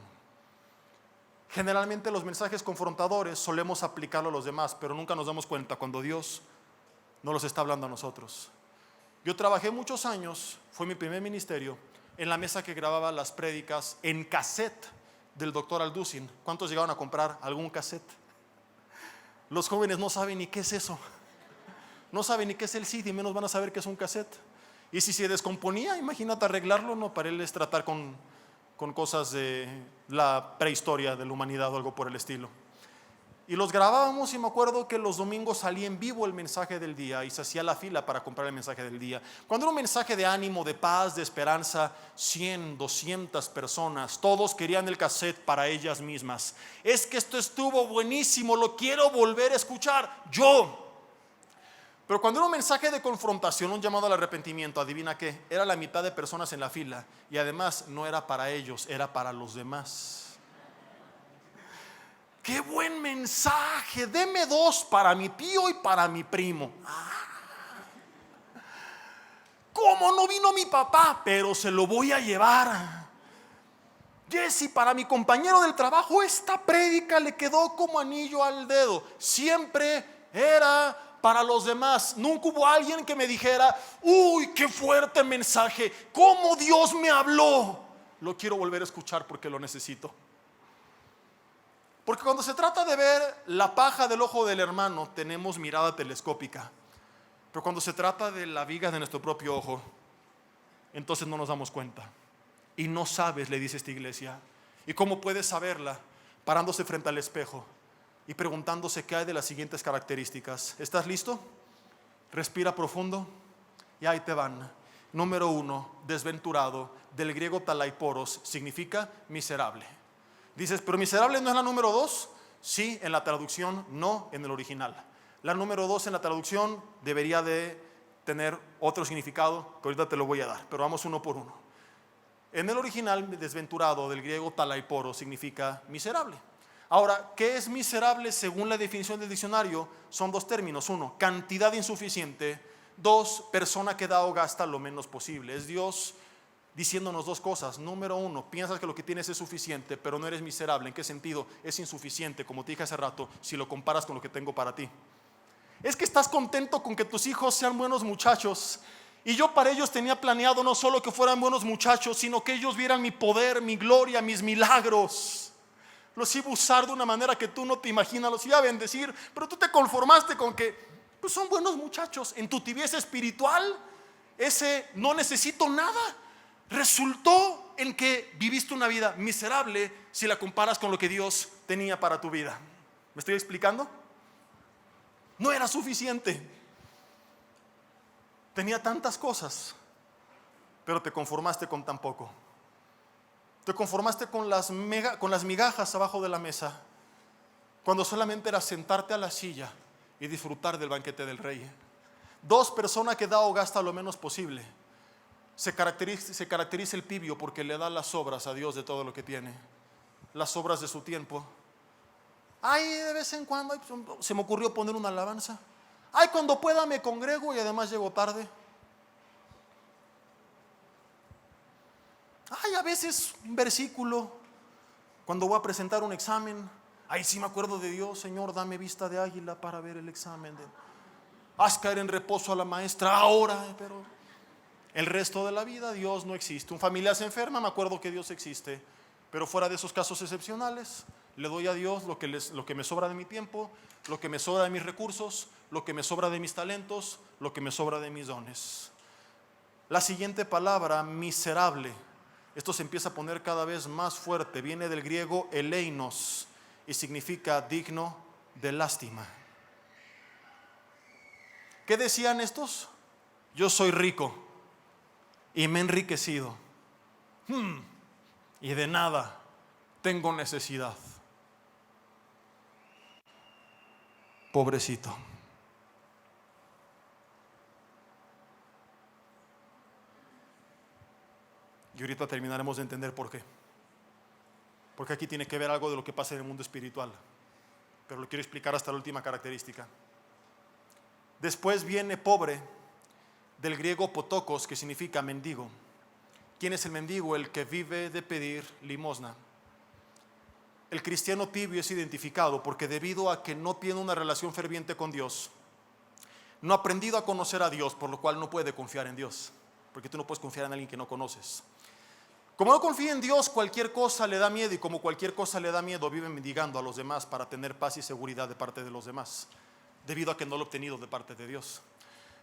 Generalmente los mensajes confrontadores solemos aplicarlo a los demás, pero nunca nos damos cuenta cuando Dios no los está hablando a nosotros. Yo trabajé muchos años, fue mi primer ministerio, en la mesa que grababa las prédicas en cassette del doctor Alducin. ¿Cuántos llegaron a comprar algún cassette? Los jóvenes no saben ni qué es eso. No saben ni qué es el CD, menos van a saber qué es un cassette. Y si se descomponía, imagínate arreglarlo, no, para él es tratar con cosas de la prehistoria de la humanidad o algo por el estilo. Y los grabábamos, y me acuerdo que los domingos salía en vivo el mensaje del día y se hacía la fila para comprar el mensaje del día. Cuando era un mensaje de ánimo, de paz, de esperanza, 100, 200 personas, todos querían el cassette para ellas mismas. Es que esto estuvo buenísimo, lo quiero volver a escuchar, yo. Pero cuando era un mensaje de confrontación, un llamado al arrepentimiento, adivina qué, era la mitad de personas en la fila, y además no era para ellos, era para los demás. ¡Qué buen mensaje! Deme 2 para mi tío y para mi primo. ¿Cómo no vino mi papá? Pero se lo voy a llevar. Jesse, para mi compañero del trabajo, esta prédica le quedó como anillo al dedo. Siempre era para los demás. Nunca hubo alguien que me dijera: uy, qué fuerte mensaje, cómo Dios me habló. Lo quiero volver a escuchar porque lo necesito. Porque cuando se trata de ver la paja del ojo del hermano, tenemos mirada telescópica. Pero cuando se trata de la viga de nuestro propio ojo, entonces no nos damos cuenta. Y no sabes, le dice esta iglesia. ¿Y cómo puedes saberla? Parándose frente al espejo y preguntándose qué hay de las siguientes características. ¿Estás listo? Respira profundo y ahí te van. Número 1, desventurado. Del griego talaiporos, significa miserable. Dices, pero miserable no es la número 2. Sí, en la traducción, no en el original. La número 2 en la traducción debería de tener otro significado, que ahorita te lo voy a dar, pero vamos uno por uno. En el original, desventurado, del griego talaiporos, significa miserable. Ahora, ¿qué es miserable según la definición del diccionario? Son 2 términos. 1, cantidad insuficiente. 2, persona que da o gasta lo menos posible. Es Dios diciéndonos 2 cosas. Número 1, piensas que lo que tienes es suficiente, pero no eres miserable. ¿En qué sentido? Es insuficiente, como te dije hace rato, si lo comparas con lo que tengo para ti. Es que estás contento con que tus hijos sean buenos muchachos, y yo para ellos tenía planeado no solo que fueran buenos muchachos, sino que ellos vieran mi poder, mi gloria, mis milagros. Los iba a usar de una manera que tú no te imaginas, los iba a bendecir, pero tú te conformaste con que pues son buenos muchachos. En tu tibieza espiritual, ese no necesito nada resultó en que viviste una vida miserable si la comparas con lo que Dios tenía para tu vida. ¿Me estoy explicando? No era suficiente. Tenía tantas cosas, pero te conformaste con tan poco. Te conformaste con las migajas abajo de la mesa, cuando solamente era sentarte a la silla y disfrutar del banquete del rey. 2, persona que da o gasta lo menos posible. Se caracteriza el tibio porque le da las obras a Dios de todo lo que tiene, las obras de su tiempo. Ay, de vez en cuando se me ocurrió poner una alabanza. Ay, cuando pueda me congrego y además llego tarde. Ay, a veces un versículo cuando voy a presentar un examen. Ay, sí me acuerdo de Dios, Señor, dame vista de águila para ver el examen. Haz caer en reposo a la maestra ahora, pero el resto de la vida Dios no existe. Un familiar se enferma, me acuerdo que Dios existe, pero fuera de esos casos excepcionales, le doy a Dios lo que me sobra de mi tiempo, lo que me sobra de mis recursos, lo que me sobra de mis talentos, lo que me sobra de mis dones. La siguiente palabra, miserable, esto se empieza a poner cada vez más fuerte, viene del griego eleinos y significa digno de lástima. ¿Qué decían estos? Yo soy rico y me he enriquecido, y de nada tengo necesidad. Pobrecito. Y ahorita terminaremos de entender por qué. Porque aquí tiene que ver algo de lo que pasa en el mundo espiritual, pero lo quiero explicar hasta la última característica. Después viene pobre, del griego potokos, que significa mendigo. ¿Quién es el mendigo? El que vive de pedir limosna. el cristiano tibio es identificado porque debido a que no tiene una relación ferviente con Dios, no ha aprendido a conocer a Dios, por lo cual no puede confiar en Dios, porque tú no puedes confiar en alguien que no conoces. Como no confía en Dios, cualquier cosa le da miedo, y como cualquier cosa le da miedo, vive mendigando a los demás para tener paz y seguridad de parte de los demás, debido a que no lo ha obtenido de parte de Dios.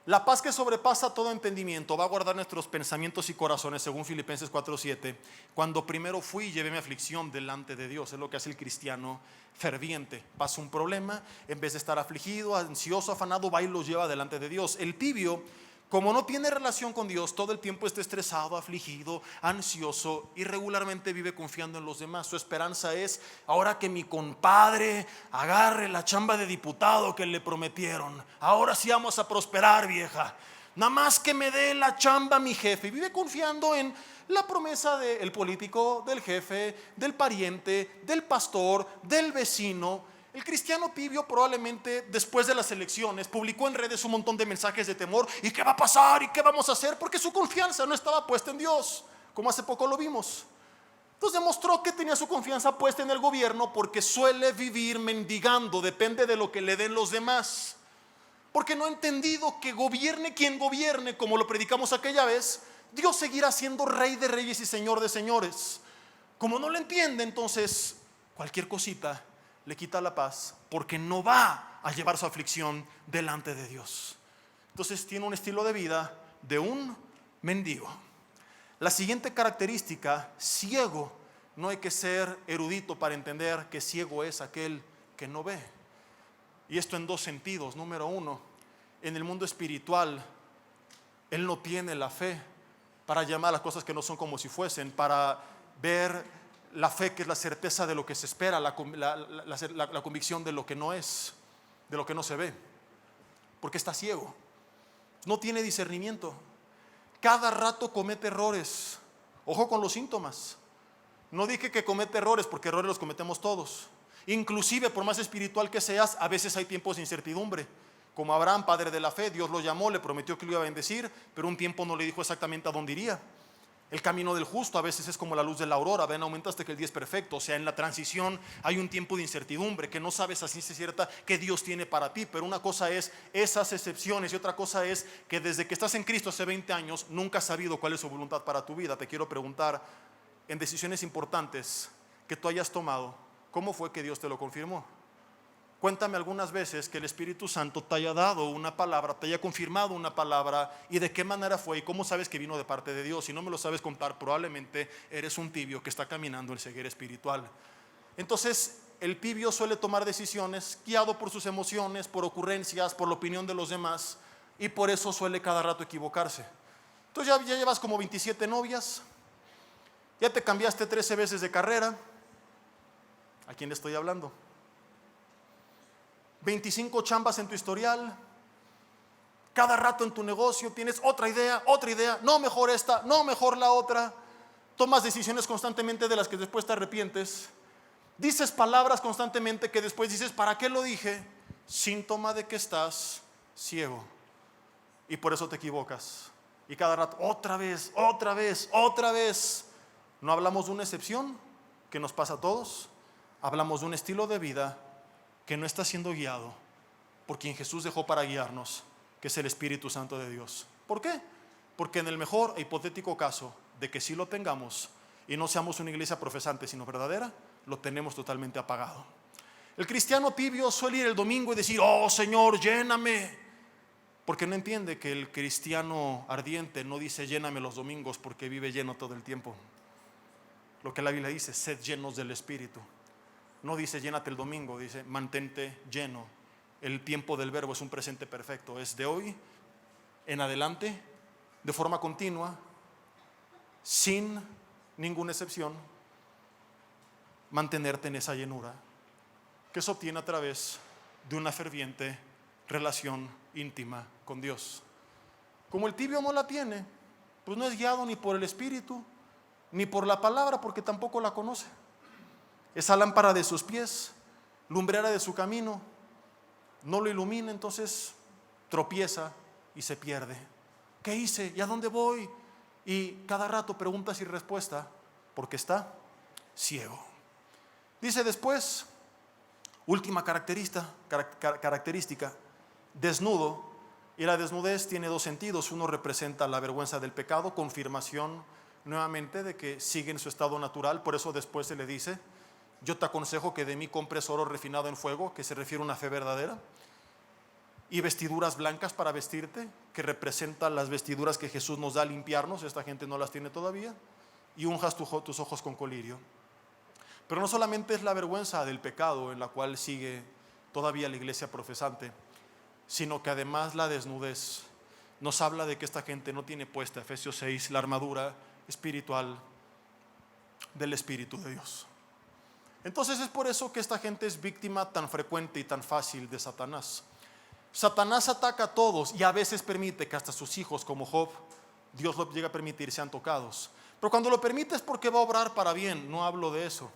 La paz que sobrepasa todo entendimiento va a guardar nuestros pensamientos y corazones, según Filipenses 4:7. Cuando primero fui, llevé mi aflicción delante de Dios. Es lo que hace el cristiano ferviente. Pasa un problema, en vez de estar afligido, ansioso, afanado, va y lo lleva delante de Dios. El tibio, como no tiene relación con Dios, todo el tiempo está estresado, afligido, ansioso, y regularmente vive confiando en los demás. Su esperanza es: ahora que mi compadre agarre la chamba de diputado que le prometieron, ahora sí vamos a prosperar, vieja. Nada más que me dé la chamba mi jefe. Y vive confiando en la promesa del político, del jefe, del pariente, del pastor, del vecino. El cristiano tibio probablemente después de las elecciones publicó en redes un montón de mensajes de temor. ¿Y qué va a pasar? ¿Y qué vamos a hacer? Porque su confianza no estaba puesta en Dios, como hace poco lo vimos. Entonces demostró que tenía su confianza puesta en el gobierno, porque suele vivir mendigando, depende de lo que le den los demás. Porque no ha entendido que gobierne quien gobierne, como lo predicamos aquella vez, Dios seguirá siendo Rey de reyes y Señor de señores. Como no lo entiende, entonces cualquier cosita le quita la paz, porque no va a llevar su aflicción delante de Dios. Entonces tiene un estilo de vida de un mendigo. La siguiente característica: ciego. No hay que ser erudito para entender que ciego es aquel que no ve. Y esto en dos sentidos. Número uno, en el mundo espiritual, él no tiene la fe para llamar a las cosas que no son como si fuesen, para ver la fe, que es la certeza de lo que se espera, la convicción de lo que no es, de lo que no se ve, porque está ciego, no tiene discernimiento, cada rato comete errores. Ojo con los síntomas. No dije que comete errores, porque errores los cometemos todos. Inclusive, por más espiritual que seas, a veces hay tiempos de incertidumbre. Como Abraham, padre de la fe, Dios lo llamó, le prometió que lo iba a bendecir, pero un tiempo no le dijo exactamente a dónde iría. El camino del justo a veces es como la luz de la aurora, ven, aumenta hasta que el día es perfecto. O sea, en la transición hay un tiempo de incertidumbre, que no sabes a ciencia cierta qué Dios tiene para ti. Pero una cosa es esas excepciones, y otra cosa es que desde que estás en Cristo hace 20 años nunca has sabido cuál es su voluntad para tu vida. Te quiero preguntar, en decisiones importantes que tú hayas tomado, ¿cómo fue que Dios te lo confirmó? Cuéntame algunas veces que el Espíritu Santo te haya dado una palabra, te haya confirmado una palabra, y de qué manera fue, y cómo sabes que vino de parte de Dios. Si no me lo sabes contar, probablemente eres un tibio que está caminando en ceguera espiritual. Entonces, el tibio suele tomar decisiones guiado por sus emociones, por ocurrencias, por la opinión de los demás, y por eso suele cada rato equivocarse. Entonces ya llevas como 27 novias, ya te cambiaste 13 veces de carrera. ¿A quién le estoy hablando? 25 chambas en tu historial. Cada rato en tu negocio tienes otra idea, no, mejor esta, no, mejor la otra. Tomas decisiones constantemente de las que después te arrepientes. Dices palabras constantemente que después dices: ¿para qué lo dije? Síntoma de que estás ciego, y por eso te equivocas. Y cada rato, otra vez. No hablamos de una excepción que nos pasa a todos, hablamos de un estilo de vida que no está siendo guiado por quien Jesús dejó para guiarnos, que es el Espíritu Santo de Dios. ¿Por qué? Porque en el mejor e hipotético caso de que sí lo tengamos y no seamos una iglesia profesante sino verdadera, lo tenemos totalmente apagado. El cristiano tibio suele ir el domingo y decir: oh Señor, lléname, porque no entiende que el cristiano ardiente no dice lléname los domingos, porque vive lleno todo el tiempo. Lo que la Biblia dice: sed llenos del Espíritu. No dice llénate el domingo, dice mantente lleno. El tiempo del verbo es un presente perfecto, es de hoy en adelante, de forma continua, sin ninguna excepción, mantenerte en esa llenura, que se obtiene a través de una ferviente relación íntima con Dios. Como el tibio no la tiene, pues no es guiado ni por el Espíritu ni por la palabra, porque tampoco la conoce. Esa lámpara de sus pies, lumbrera de su camino, no lo ilumina, entonces tropieza y se pierde. ¿Qué hice? ¿Y a dónde voy? Y cada rato preguntas y respuesta, porque está ciego. Dice después, última característica, desnudo. Y la desnudez tiene dos sentidos. Uno representa la vergüenza del pecado, confirmación nuevamente de que sigue en su estado natural. Por eso después se le dice: yo te aconsejo que de mí compres oro refinado en fuego, que se refiere a una fe verdadera, y vestiduras blancas para vestirte, que representan las vestiduras que Jesús nos da a limpiarnos. Esta gente no las tiene todavía. Y unjas tus ojos con colirio. Pero no solamente es la vergüenza del pecado en la cual sigue todavía la iglesia profesante, sino que además la desnudez nos habla de que esta gente no tiene puesta, Efesios 6, la armadura espiritual del Espíritu de Dios. Entonces es por eso que esta gente es víctima tan frecuente y tan fácil de Satanás. Satanás ataca a todos y a veces permite que hasta sus hijos, como Job, Dios lo llega a permitir, sean tocados. Pero cuando lo permite es porque va a obrar para bien. No hablo de eso.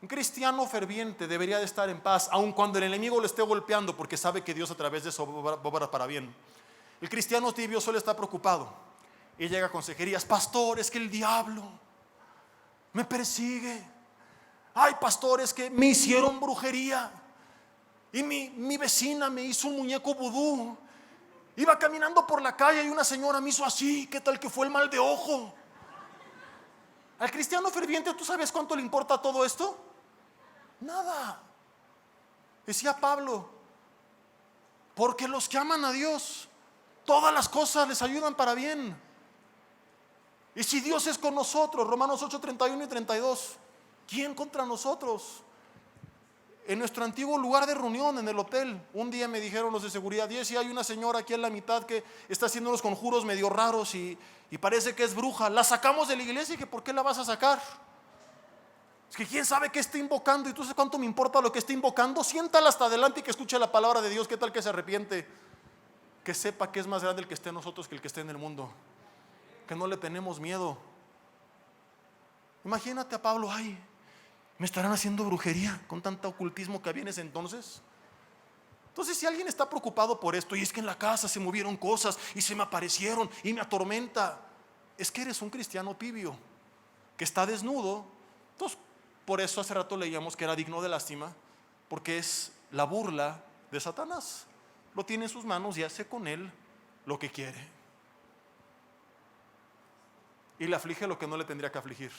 Un cristiano ferviente debería de estar en paz, aun cuando el enemigo lo esté golpeando, porque sabe que Dios a través de eso va a obrar para bien. El cristiano tibio solo está preocupado y llega a consejerías: pastor, es que el diablo me persigue. Ay, pastor, es que me hicieron brujería y mi vecina me hizo un muñeco vudú. Iba caminando por la calle y una señora me hizo así. ¿Qué tal que fue el mal de ojo? Al cristiano ferviente, ¿tú sabes cuánto le importa todo esto? Nada. Decía Pablo: porque los que aman a Dios, todas las cosas les ayudan para bien. Y si Dios es con nosotros, Romanos 8, 31 y 32, ¿quién contra nosotros? En nuestro antiguo lugar de reunión, en el hotel, un día me dijeron los de seguridad: y hay una señora aquí en la mitad que está haciendo unos conjuros medio raros y parece que es bruja. La sacamos de la iglesia. Y dije: ¿por qué la vas a sacar? Es que quién sabe qué está invocando. Y tú sabes cuánto me importa lo que está invocando. Siéntala hasta adelante y que escuche la palabra de Dios. ¿Qué tal que se arrepiente? Que sepa que es más grande el que esté en nosotros que el que esté en el mundo. Que no le tenemos miedo. Imagínate a Pablo: ay, ¿me estarán haciendo brujería con tanto ocultismo que había en ese entonces? Entonces, si alguien está preocupado por esto, y es que en la casa se movieron cosas y se me aparecieron y me atormenta, es que eres un cristiano tibio que está desnudo. Entonces, por eso hace rato leíamos que era digno de lástima, porque es la burla de Satanás. Lo tiene en sus manos y hace con él lo que quiere, y le aflige lo que no le tendría que afligir.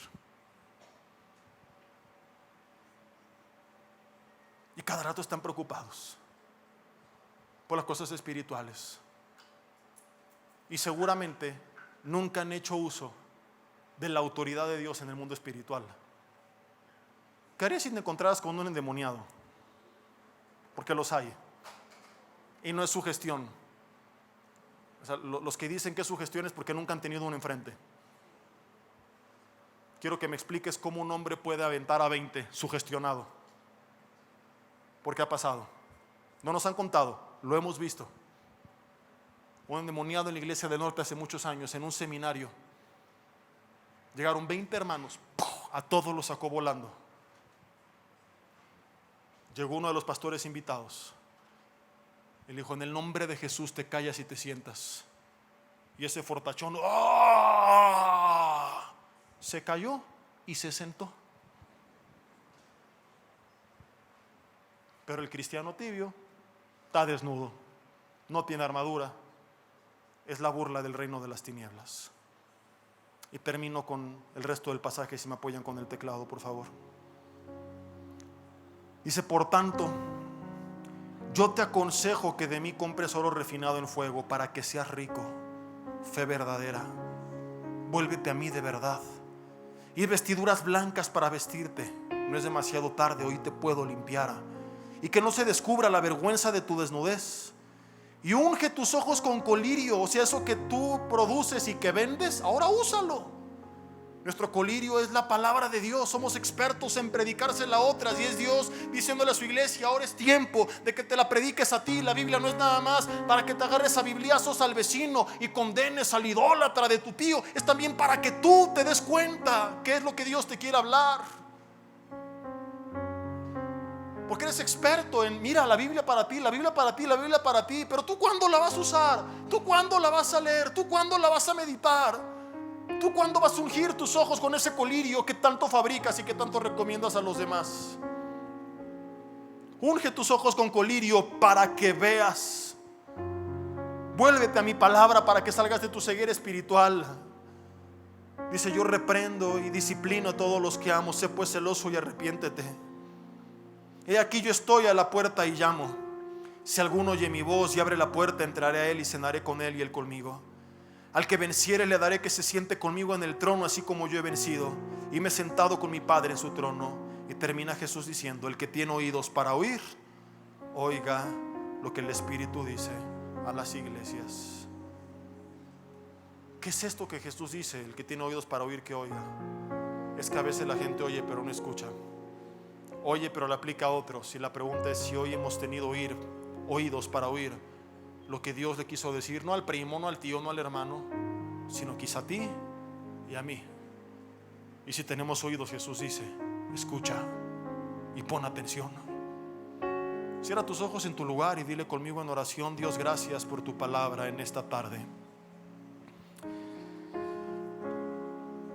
Y cada rato están preocupados por las cosas espirituales. Y seguramente nunca han hecho uso de la autoridad de Dios en el mundo espiritual. ¿Qué harías si te encontraras con un endemoniado? Porque los hay. Y no es sugestión. O sea, los que dicen que es sugestión es porque nunca han tenido uno enfrente. Quiero que me expliques cómo un hombre puede aventar a 20 sugestionado. ¿Por qué ha pasado? No nos han contado, lo hemos visto. Un endemoniado en la iglesia del norte hace muchos años, en un seminario. Llegaron 20 hermanos, a todos los sacó volando. Llegó uno de los pastores invitados. Él dijo: en el nombre de Jesús te callas y te sientas. Y ese fortachón ¡ah!, se cayó y se sentó. Pero el cristiano tibio está desnudo, no tiene armadura, es la burla del reino de las tinieblas. Y termino con el resto del pasaje, si me apoyan con el teclado, por favor. Dice: por tanto, yo te aconsejo que de mí compres oro refinado en fuego, para que seas rico. Fe verdadera, vuélvete a mí de verdad, y vestiduras blancas para vestirte. No es demasiado tarde, hoy te puedo limpiar. Y que no se descubra la vergüenza de tu desnudez. Y unge tus ojos con colirio. O sea, eso que tú produces y que vendes, ahora úsalo. Nuestro colirio es la palabra de Dios. Somos expertos en predicársela a otras, y es Dios diciéndole a su iglesia: ahora es tiempo de que te la prediques a ti. La Biblia no es nada más para que te agarres a bibliazos al vecino y condenes al idólatra de tu tío. Es también para que tú te des cuenta qué es lo que Dios te quiere hablar. Porque eres experto en: mira, la Biblia para ti, la Biblia para ti, la Biblia para ti. Pero tú, ¿cuándo la vas a usar? ¿Tú cuándo la vas a leer? ¿Tú cuándo la vas a meditar? ¿tú cuándo vas a ungir tus ojos con ese colirio que tanto fabricas y que tanto recomiendas a los demás? Unge tus ojos con colirio para que veas. Vuélvete a mi palabra para que salgas de tu ceguera espiritual. Dice: yo reprendo y disciplino a todos los que amo. Sé pues celoso y arrepiéntete. He aquí yo estoy a la puerta y llamo. Si alguno oye mi voz y abre la puerta, entraré a él y cenaré con él y él conmigo. Al que venciere le daré que se siente conmigo en el trono, así como yo he vencido y me he sentado con mi Padre en su trono. Y termina Jesús diciendo: el que tiene oídos para oír, oiga lo que el Espíritu dice a las iglesias. ¿Qué es esto que Jesús dice? El que tiene oídos para oír, que oiga. Es que a veces la gente oye pero no escucha. Oye pero le aplica a otros. Y la pregunta es si hoy hemos tenido oídos para oír lo que Dios le quiso decir, no al primo, no al tío, no al hermano, sino quizá a ti y a mí. Y si tenemos oídos, Jesús dice: escucha y pon atención. Cierra tus ojos en tu lugar y dile conmigo en oración: Dios, gracias por tu palabra en esta tarde.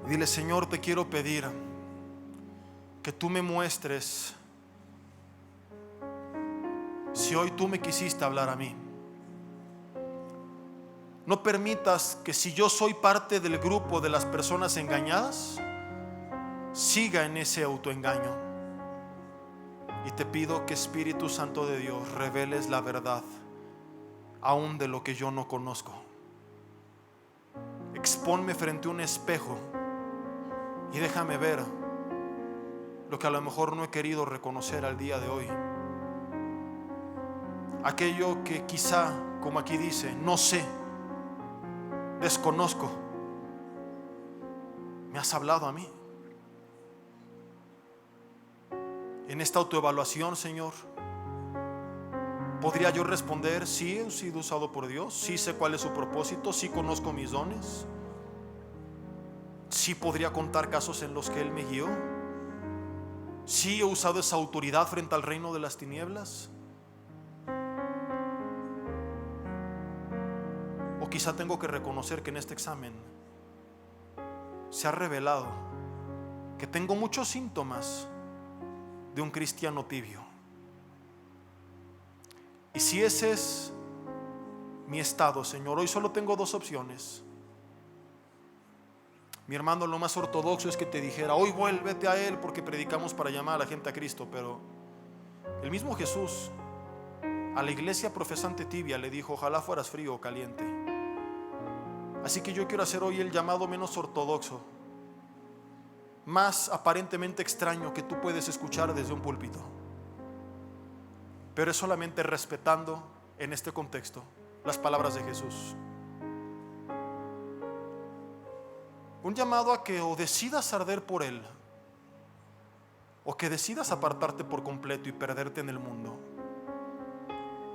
Dile: Señor, te quiero pedir que tú me muestres si hoy tú me quisiste hablar a mí. No permitas que, si yo soy parte del grupo de las personas engañadas, siga en ese autoengaño. Y te pido que, Espíritu Santo de Dios, reveles la verdad aún de lo que yo no conozco. Expónme frente a un espejo y déjame ver lo que a lo mejor no he querido reconocer al día de hoy. Aquello que quizá, como aquí dice, no sé, desconozco. Me has hablado a mí. En esta autoevaluación, Señor, ¿podría yo responder: sí he sido usado por Dios, sí sé cuál es su propósito, sí conozco mis dones, sí podría contar casos en los que Él me guió, sí he usado esa autoridad frente al reino de las tinieblas? O quizá tengo que reconocer que en este examen se ha revelado que tengo muchos síntomas de un cristiano tibio. Y si ese es mi estado, Señor, hoy solo tengo dos opciones. Mi hermano, lo más ortodoxo es que te dijera: hoy vuélvete a Él, porque predicamos para llamar a la gente a Cristo. Pero el mismo Jesús a la iglesia profesante tibia le dijo: ojalá fueras frío o caliente. Así que yo quiero hacer hoy el llamado menos ortodoxo, más aparentemente extraño que tú puedes escuchar desde un púlpito, pero es solamente respetando en este contexto las palabras de Jesús. Un llamado a que o decidas arder por Él, o que decidas apartarte por completo y perderte en el mundo.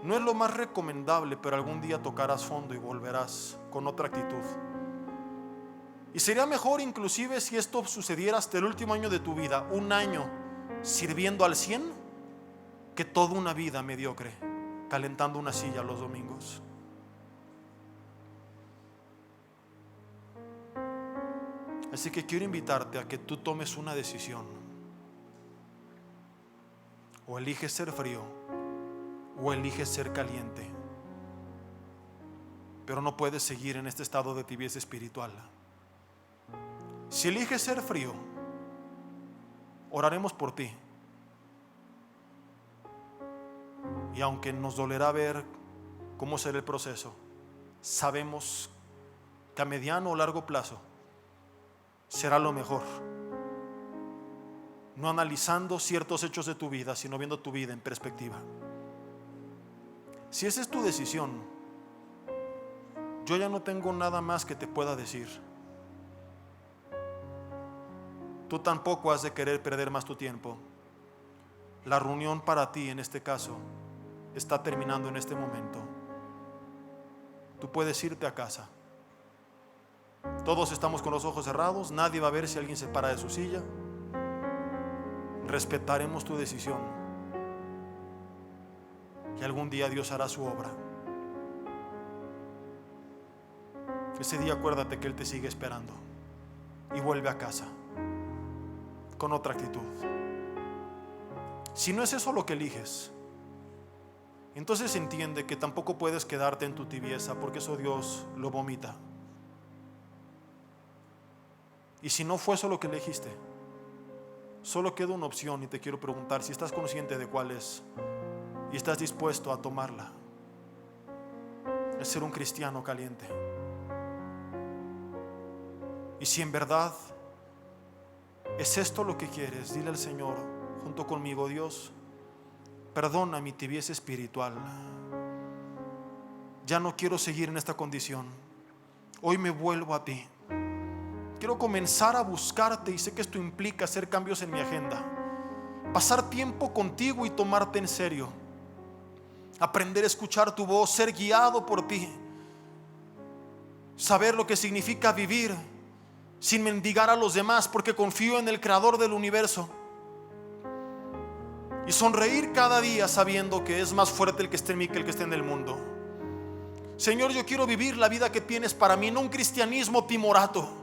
No es lo más recomendable, pero algún día tocarás fondo y volverás con otra actitud. Y sería mejor, inclusive, si esto sucediera hasta el último año de tu vida, un año sirviendo al 100, que toda una vida mediocre calentando una silla los domingos. Así que quiero invitarte a que tú tomes una decisión. O eliges ser frío o eliges ser caliente, pero no puedes seguir en este estado de tibieza espiritual. Si eliges ser frío, oraremos por ti. Y aunque nos dolerá ver cómo será el proceso, sabemos que a mediano o largo plazo será lo mejor. No analizando ciertos hechos de tu vida, sino viendo tu vida en perspectiva. Si esa es tu decisión, yo ya no tengo nada más que te pueda decir. Tú tampoco has de querer perder más tu tiempo. La reunión para ti, en este caso, está terminando en este momento. Tú puedes irte a casa. Todos estamos con los ojos cerrados. Nadie va a ver si alguien se para de su silla. Respetaremos tu decisión. Y algún día Dios hará su obra. Ese día acuérdate que Él te sigue esperando. y vuelve a casa con otra actitud. Si no es eso lo que eliges, entonces entiende que tampoco puedes quedarte en tu tibieza, porque eso Dios lo vomita. Y si no fue eso lo que elegiste, solo queda una opción, y te quiero preguntar si estás consciente de cuál es y estás dispuesto a tomarla. Es ser un cristiano caliente. Y si en verdad es esto lo que quieres, dile al Señor junto conmigo: Dios, perdona mi tibieza espiritual. Ya no quiero seguir en esta condición. Hoy me vuelvo a ti. Quiero comenzar a buscarte, y sé que esto implica hacer cambios en mi agenda, pasar tiempo contigo y tomarte en serio, aprender a escuchar tu voz, ser guiado por ti, saber lo que significa vivir sin mendigar a los demás, porque confío en el Creador del universo, y sonreír cada día sabiendo que es más fuerte el que esté en mí que el que esté en el mundo. Señor, yo quiero vivir la vida que tienes para mí, no un cristianismo timorato,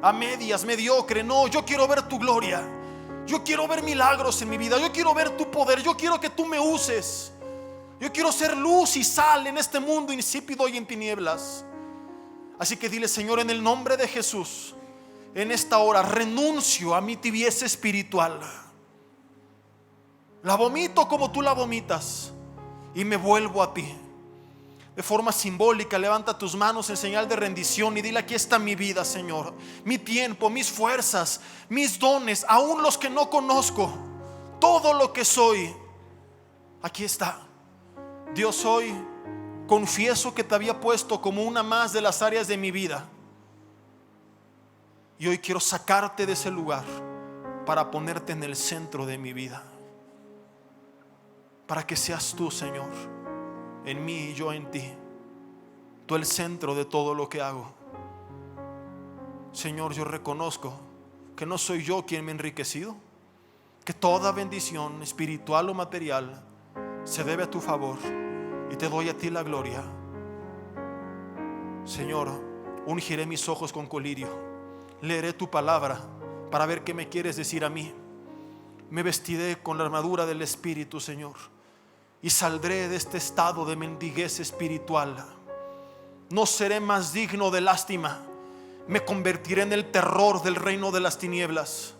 a medias, mediocre. No, yo quiero ver tu gloria. Yo quiero ver milagros en mi vida. Yo quiero ver tu poder. Yo quiero que tú me uses. Yo quiero ser luz y sal en este mundo insípido y en tinieblas. Así que dile: Señor, en el nombre de Jesús, en esta hora renuncio a mi tibieza espiritual. La vomito como tú la vomitas y me vuelvo a ti. De forma simbólica, levanta tus manos en señal de rendición y dile: aquí está mi vida, Señor, mi tiempo, mis fuerzas, mis dones, aún los que no conozco, todo lo que soy, aquí está. Dios, hoy confieso que te había puesto como una más de las áreas de mi vida, y hoy quiero sacarte de ese lugar para ponerte en el centro de mi vida, para que seas tú, Señor, en mí y yo en ti, tú el centro de todo lo que hago. Señor, yo reconozco que no soy yo quien me ha enriquecido, que toda bendición espiritual o material se debe a tu favor, y te doy a ti la gloria. Señor, ungiré mis ojos con colirio, leeré tu palabra para ver qué me quieres decir a mí. Me vestiré con la armadura del Espíritu, Señor, y saldré de este estado de mendiguez espiritual. No seré más digno de lástima. Me convertiré en el terror del reino de las tinieblas.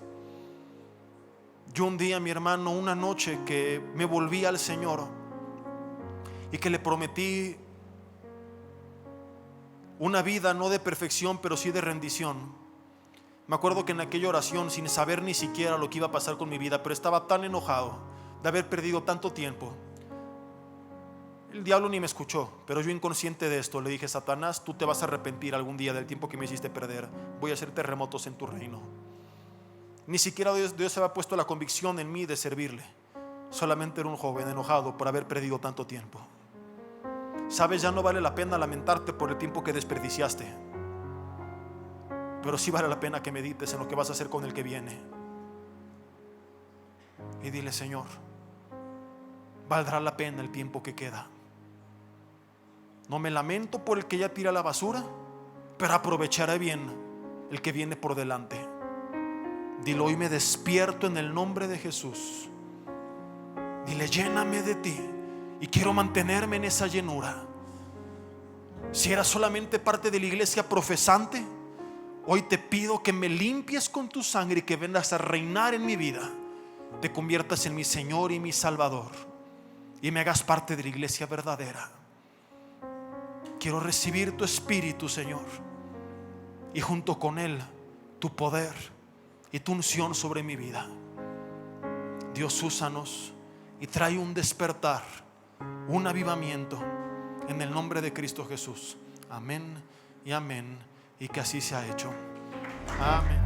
Yo un día, mi hermano, una noche que me volví al Señor y que le prometí una vida no de perfección, pero sí de rendición. Me acuerdo que en aquella oración, sin saber ni siquiera lo que iba a pasar con mi vida, pero estaba tan enojado de haber perdido tanto tiempo. El diablo ni me escuchó, pero yo, inconsciente de esto, le dije: Satanás, tú te vas a arrepentir algún día del tiempo que me hiciste perder. Voy a hacer terremotos en tu reino. Ni siquiera Dios se había puesto la convicción en mí de servirle. Solamente era un joven enojado por haber perdido tanto tiempo. Sabes, ya no vale la pena lamentarte por el tiempo que desperdiciaste, pero sí vale la pena que medites en lo que vas a hacer con el que viene. Y dile: Señor, valdrá la pena el tiempo que queda. No me lamento por el que ya tira la basura, pero aprovecharé bien el que viene por delante. Dile: hoy me despierto en el nombre de Jesús. Dile: lléname de ti, y quiero mantenerme en esa llenura. Si eras solamente parte de la iglesia profesante, hoy te pido que me limpies con tu sangre y que vengas a reinar en mi vida. Te conviertas en mi Señor y mi Salvador, y me hagas parte de la iglesia verdadera. Quiero recibir tu Espíritu, Señor, y junto con Él tu poder y tu unción sobre mi vida. Dios, úsanos y trae un despertar, un avivamiento, en el nombre de Cristo Jesús. Amén y amén, y que así sea hecho. Amén.